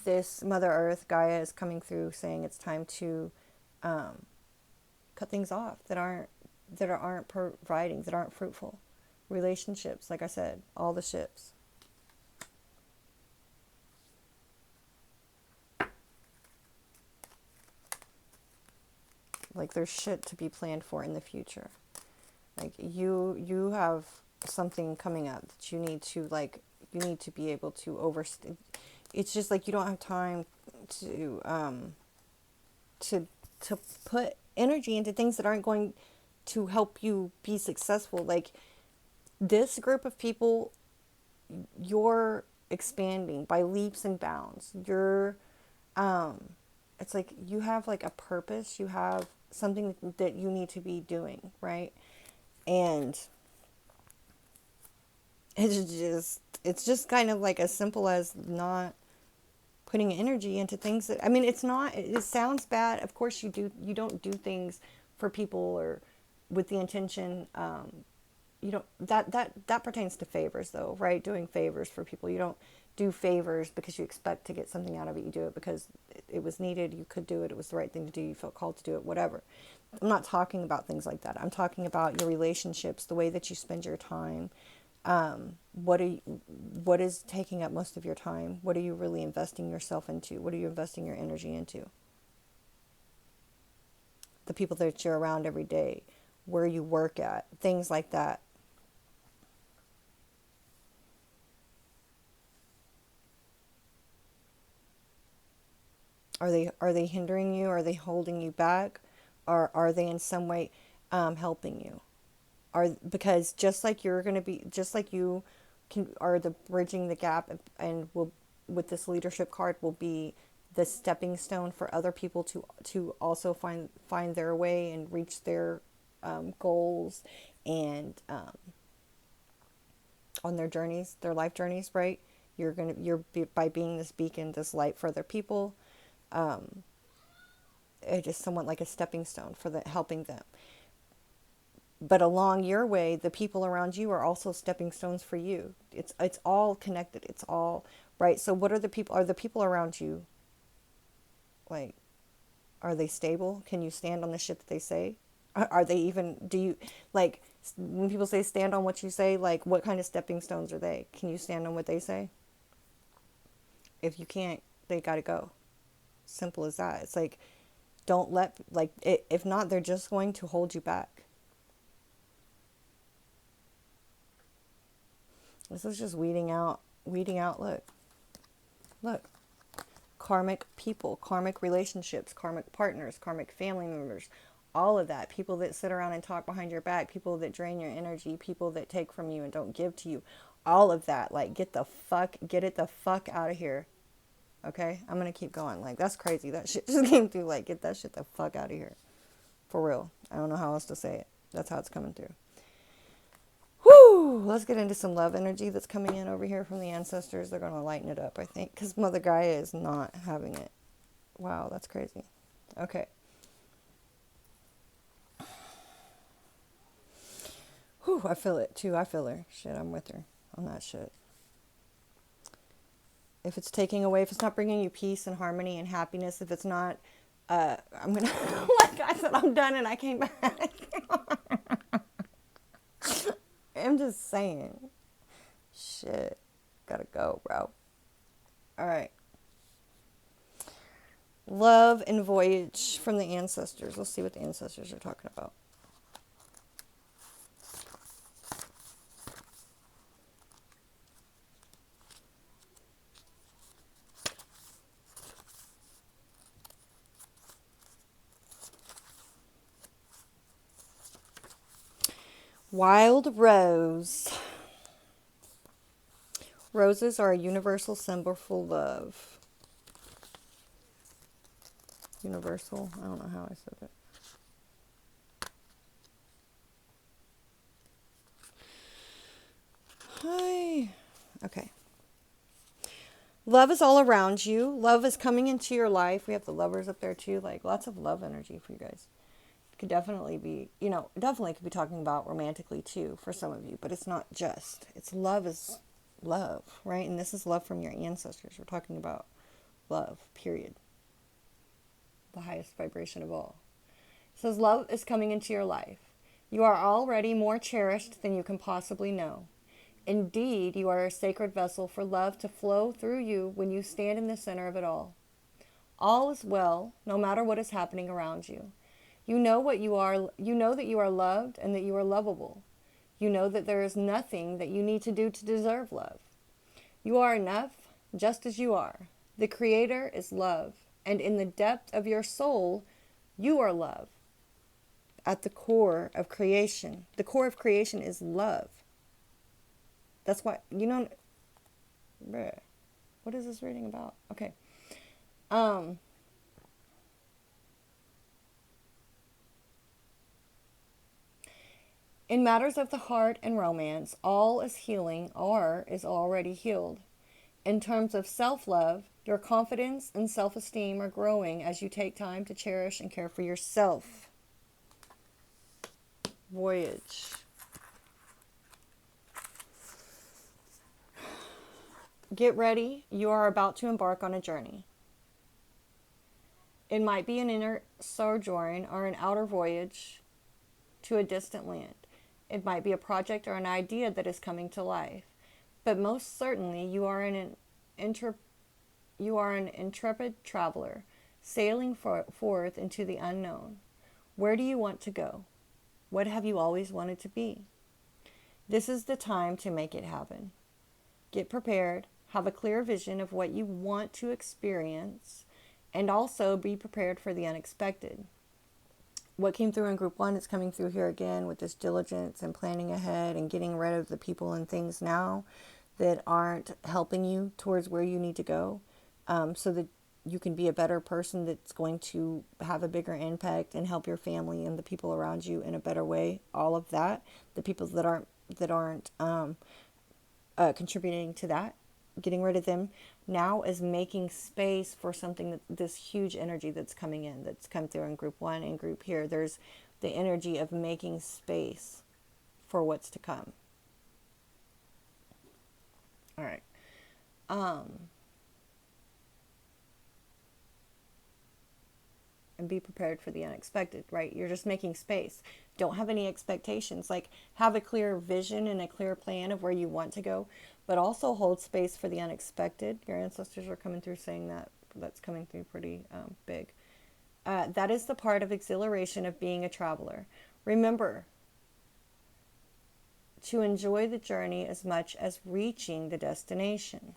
This Mother Earth, Gaia, is coming through saying it's time to cut things off that aren't providing, that aren't fruitful. Relationships, like I said, all the ships. Like there's shit to be planned for in the future. Like you have something coming up that you need to be able to overstay. It's just like you don't have time to put energy into things that aren't going to help you be successful. Like this group of people, you're expanding by leaps and bounds. It's like you have like a purpose, you have something that you need to be doing, right? And it's just kind of like as simple as not putting energy into things that, I mean, it sounds bad. Of course you don't do things for people or with the intention, that pertains to favors though, right? Doing favors for people. You don't do favors because you expect to get something out of it. You do it because it was needed. You could do it. It was the right thing to do. You felt called to do it, whatever. I'm not talking about things like that. I'm talking about your relationships, the way that you spend your time. What is taking up most of your time? What are you really investing yourself into? What are you investing your energy into? The people that you're around every day, where you work at, things like that. Are they hindering you? Are they holding you back? Or are they in some way helping you? Because just like you are the bridging the gap, and will, with this leadership card, will be the stepping stone for other people to also find their way and reach their goals and on their journeys, their life journeys, right? By being this beacon, this light for other people. It is somewhat like a stepping stone for helping them. But along your way, the people around you are also stepping stones for you. It's all connected. It's all right. So what are the people? Are the people around you, like, are they stable? Can you stand on the shit that they say? Are they even? Do you like when people say stand on what you say? Like, what kind of stepping stones are they? Can you stand on what they say? If you can't, they gotta go. Simple as that. It's like, don't let if not, they're just going to hold you back. This is just weeding out, look, karmic people, karmic relationships, karmic partners, karmic family members, all of that. People that sit around and talk behind your back, people that drain your energy, people that take from you and don't give to you, all of that. Like, get it the fuck out of here. Okay? I'm going to keep going. Like, that's crazy. That shit just came through. Like, get that shit the fuck out of here. For real. I don't know how else to say it. That's how it's coming through. Whoo! let's get into some love energy that's coming in over here from the ancestors. They're going to lighten it up, I think, because Mother Gaia is not having it. Wow, that's crazy. Okay. Whew, I feel it too. I feel her. Shit, I'm with her on that shit. If it's taking away, if it's not bringing you peace and harmony and happiness, if it's not, I'm going to, like I said, I'm done and I came back. I'm just saying. Shit. Gotta go, bro. All right. Love and voyage from the ancestors. Let's see what the ancestors are talking about. Wild rose. Roses are a universal symbol for love. Universal? I don't know how I said it. Hi. Okay. Love is all around you. Love is coming into your life. We have the lovers up there too. Like lots of love energy for you guys. Could definitely be, definitely could be talking about romantically too for some of you, but it's not just. It's love is love, right? And this is love from your ancestors. We're talking about love, period. The highest vibration of all. It says love is coming into your life. You are already more cherished than you can possibly know. Indeed, you are a sacred vessel for love to flow through you when you stand in the center of it all. All is well, no matter what is happening around you. You know what you are. You know that you are loved and that you are lovable. You know that there is nothing that you need to do to deserve love. You are enough just as you are. The Creator is love, and in the depth of your soul, you are love. At the core of creation, the core of creation is love. That's why, what is this reading about? Okay. In matters of the heart and romance, all is healing or is already healed. In terms of self-love, your confidence and self-esteem are growing as you take time to cherish and care for yourself. Voyage. Get ready. You are about to embark on a journey. It might be an inner sojourn or an outer voyage to a distant land. It might be a project or an idea that is coming to life. But most certainly you are an intrepid traveler, sailing forth into the unknown. Where do you want to go? What have you always wanted to be? This is the time to make it happen. Get prepared, have a clear vision of what you want to experience, and also be prepared for the unexpected. What came through in group 1 is coming through here again with this diligence and planning ahead and getting rid of the people and things now that aren't helping you towards where you need to go, so that you can be a better person that's going to have a bigger impact and help your family and the people around you in a better way. All of that, the people that aren't contributing to that, getting rid of them now is making space for something this huge energy that's coming in, that's come through in group 1 and group here. There's the energy of making space for what's to come. All right. And be prepared for the unexpected, right? You're just making space. Don't have any expectations. Like, have a clear vision and a clear plan of where you want to go, but also hold space for the unexpected. Your ancestors are coming through saying that. That's coming through pretty big. That is the part of exhilaration of being a traveler. Remember to enjoy the journey as much as reaching the destination.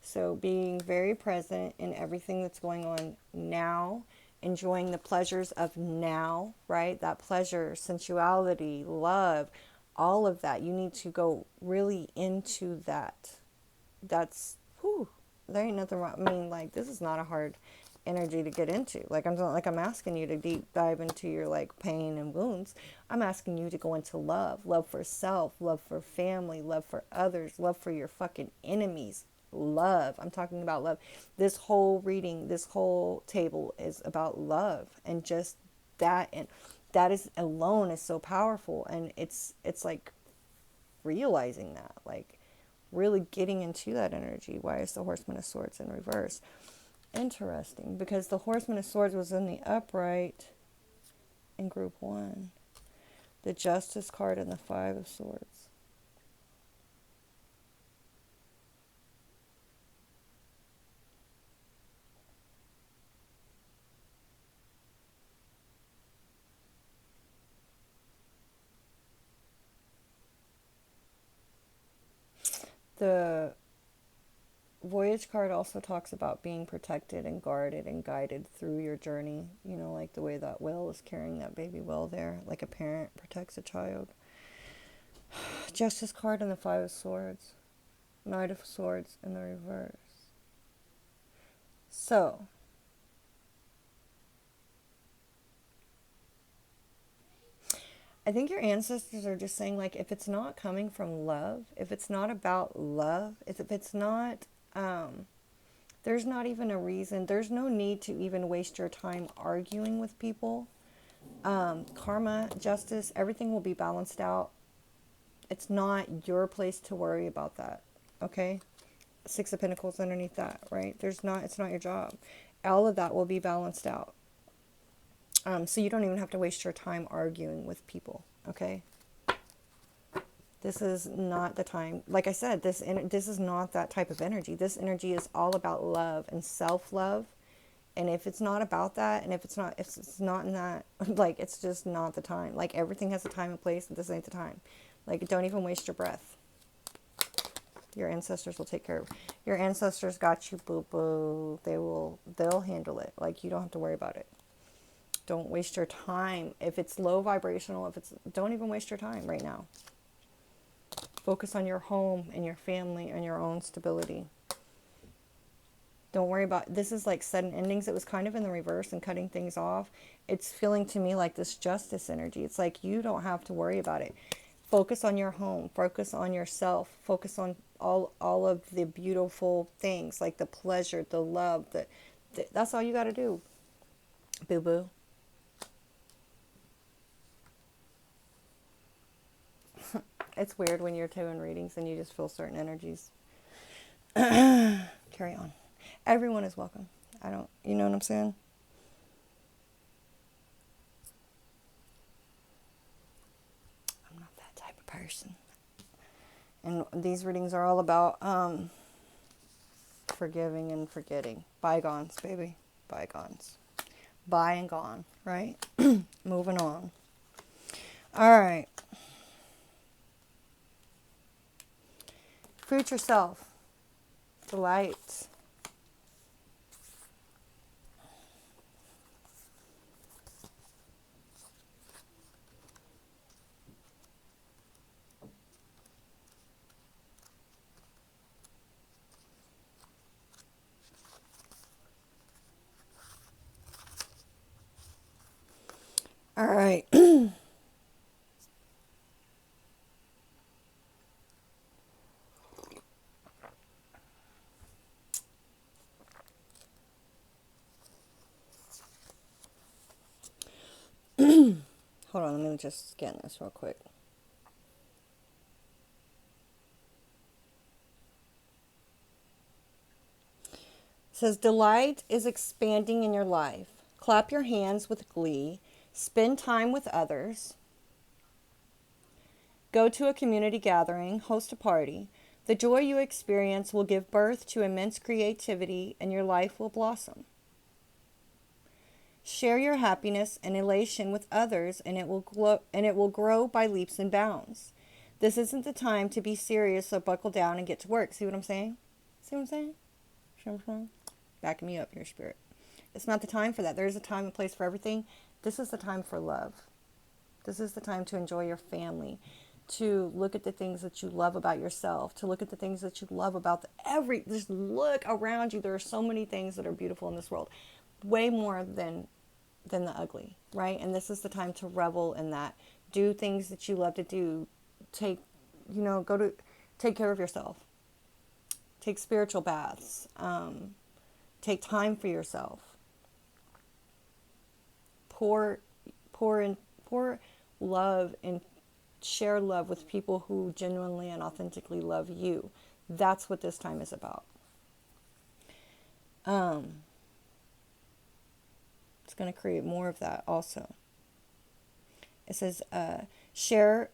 So being very present in everything that's going on now, enjoying the pleasures of now, right? That pleasure, sensuality, love, all of that. You need to go really into that. That's, there ain't nothing wrong. I mean, like, this is not a hard energy to get into. Like I'm asking you to deep dive into your like pain and wounds. I'm asking you to go into love for self, love for family, love for others, love for your fucking enemies. Love. I'm talking about love. This whole reading, this whole table is about love, and just that, and that is alone is so powerful. And it's like realizing that, like really getting into that energy. Why is the Horseman of Swords in reverse? Interesting, because the Horseman of Swords was in the upright in group 1. The Justice card and the Five of Swords. The Voyage card also talks about being protected and guarded and guided through your journey. You know, like the way that whale is carrying that baby whale there, like a parent protects a child. Justice card and the Five of Swords. Knight of Swords in the reverse. So, I think your ancestors are just saying, like, if it's not coming from love, if it's not about love, if it's not, there's not even a reason, there's no need to even waste your time arguing with people. Karma, justice, everything will be balanced out. It's not your place to worry about that, okay? Six of Pentacles underneath that, right? It's not your job. All of that will be balanced out. So you don't even have to waste your time arguing with people, okay? This is not the time. Like I said, this is not that type of energy. This energy is all about love and self-love. And if it's not about that, and if it's not in that, like, it's just not the time. Like, everything has a time and place, and this ain't the time. Like, don't even waste your breath. Your ancestors will take care of it. Your ancestors got you, boo-boo. They'll handle it. Like, you don't have to worry about it. Don't waste your time. If it's low vibrational, don't even waste your time right now. Focus on your home and your family and your own stability. Don't worry about, this is like sudden endings. It was kind of in the reverse and cutting things off. It's feeling to me like this justice energy. It's like you don't have to worry about it. Focus on your home. Focus on yourself. Focus on all of the beautiful things, like the pleasure, the love. That's all you got to do, boo-boo. It's weird when you're doing readings and you just feel certain energies. Carry on. Everyone is welcome. You know what I'm saying? I'm not that type of person. And these readings are all about forgiving and forgetting. Bygones, baby. Bygones. By and gone, right? Moving on. All right. Future self. Delight. All right. Hold on, let me just scan this real quick. It says, delight is expanding in your life. Clap your hands with glee. Spend time with others. Go to a community gathering. Host a party. The joy you experience will give birth to immense creativity, and your life will blossom. Share your happiness and elation with others, and it will grow by leaps and bounds. This isn't the time to be serious, so buckle down and get to work. See what I'm saying? See what I'm saying? See what I'm saying? Backing me up, your spirit. It's not the time for that. There's a time and place for everything. This is the time for love. This is the time to enjoy your family, to look at the things that you love about yourself, to look at the things that you love about just look around you. There are so many things that are beautiful in this world. way more than the ugly, right? And this is the time to revel in that. Do things that you love to do. Take, take care of yourself. Take spiritual baths. Take time for yourself. Pour love and share love with people who genuinely and authentically love you. That's what this time is about. It's going to create more of that also. It says, share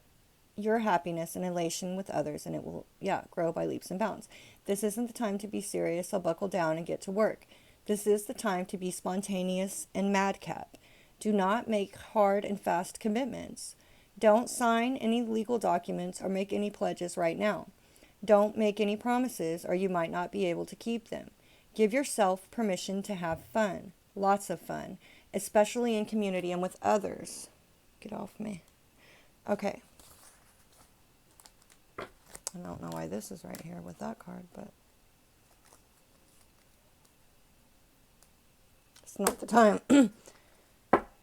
your happiness and elation with others, and it will, grow by leaps and bounds. This isn't the time to be serious, so buckle down and get to work. This is the time to be spontaneous and madcap. Do not make hard and fast commitments. Don't sign any legal documents or make any pledges right now. Don't make any promises, or you might not be able to keep them. Give yourself permission to have fun, lots of fun, especially in community and with others. Get off me. Okay. I don't know why this is right here with that card, but it's not the time.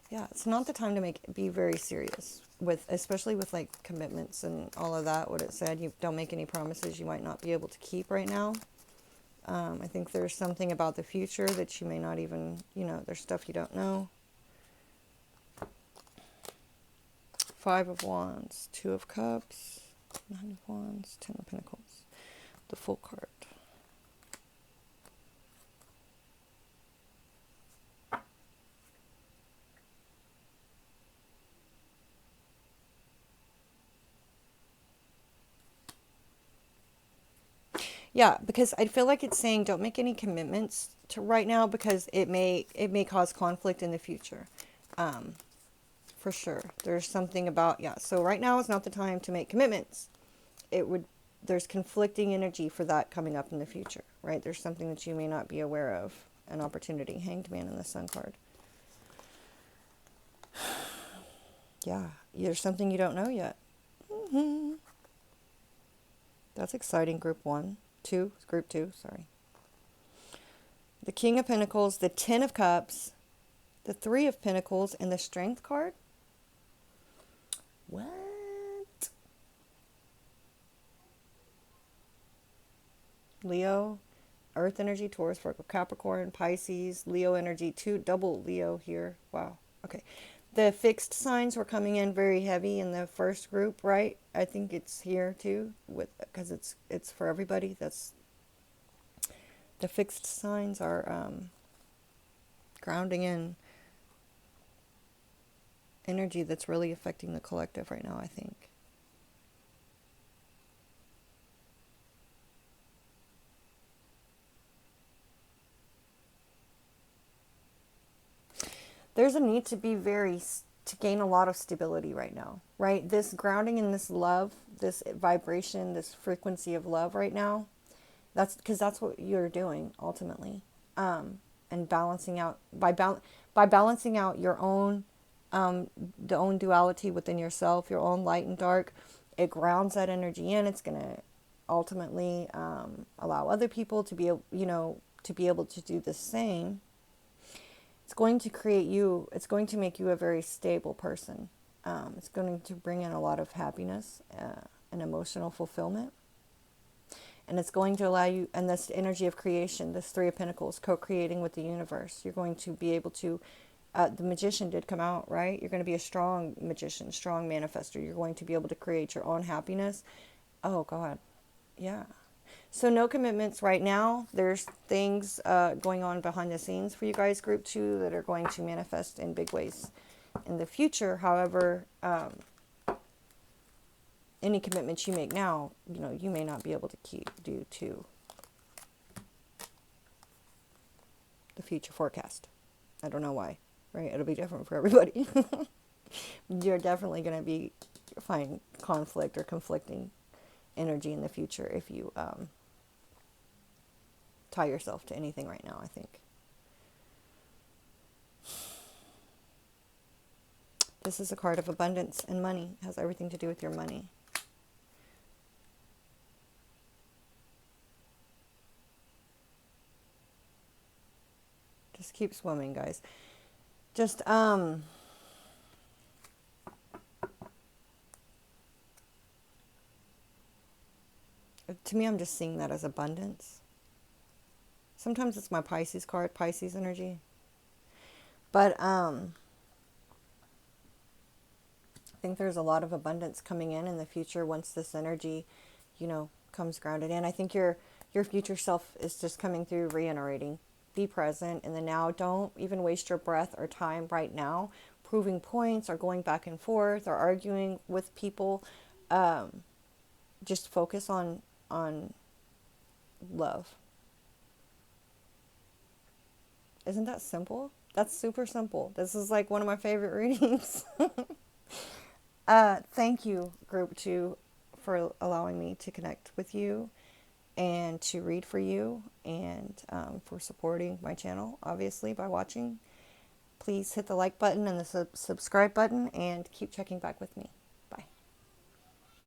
It's not the time to be very serious especially with like commitments and all of that. What it said, you don't make any promises you might not be able to keep right now. I think there's something about the future that you may not even, there's stuff you don't know. 5 of Wands, 2 of Cups, 9 of Wands, 10 of Pentacles, the Full card. Yeah, because I feel like it's saying don't make any commitments to right now because it may cause conflict in the future. For sure. There's something about, so right now is not the time to make commitments. There's conflicting energy for that coming up in the future, right? There's something that you may not be aware of, an opportunity. Hanged Man in the Sun card. Yeah, there's something you don't know yet. That's exciting, group 2, sorry. The King of Pentacles, the 10 of Cups, the 3 of Pentacles, and the Strength card. What? Leo, Earth energy, Taurus, Virgo, Capricorn, Pisces, Leo energy, 2, double Leo here. Wow. Okay. The fixed signs were coming in very heavy in the first group, right? I think it's here too, because it's for everybody. That's the fixed signs are grounding in energy that's really affecting the collective right now, I think. There's a need to gain a lot of stability right now, right? This grounding in this love, this vibration, this frequency of love right now, that's because that's what you're doing ultimately. And balancing out, by balancing out your own, the own duality within yourself, your own light and dark, it grounds that energy in. It's going to ultimately allow other people to be, to be able to do the same. It's going to it's going to make you a very stable person. It's going to bring in a lot of happiness and emotional fulfillment. And it's going to allow you, and this energy of creation, this 3 of Pentacles, co-creating with the universe. You're going to be able to, the Magician did come out, right? You're going to be a strong magician, strong manifester. You're going to be able to create your own happiness. Oh, God. Yeah. So no commitments right now. There's things going on behind the scenes for you guys, group 2, that are going to manifest in big ways in the future. However, any commitments you make now, you may not be able to keep due to the future forecast. I don't know why, right? It'll be different for everybody. You're definitely going to find conflict or conflicting energy in the future if you tie yourself to anything right now, I think. This is a card of abundance and money. It has everything to do with your money. Just keep swimming, guys. Just, to me, I'm just seeing that as abundance. Sometimes it's my Pisces card, Pisces energy. But, I think there's a lot of abundance coming in the future once this energy, comes grounded in. I think your future self is just coming through, reiterating. Be present in the now. Don't even waste your breath or time right now proving points or going back and forth or arguing with people. Just focus on love. Isn't that simple? That's super simple. This is like one of my favorite readings. Thank you, Group 2, for allowing me to connect with you and to read for you, and for supporting my channel, obviously, by watching. Please hit the like button and the subscribe button, and keep checking back with me.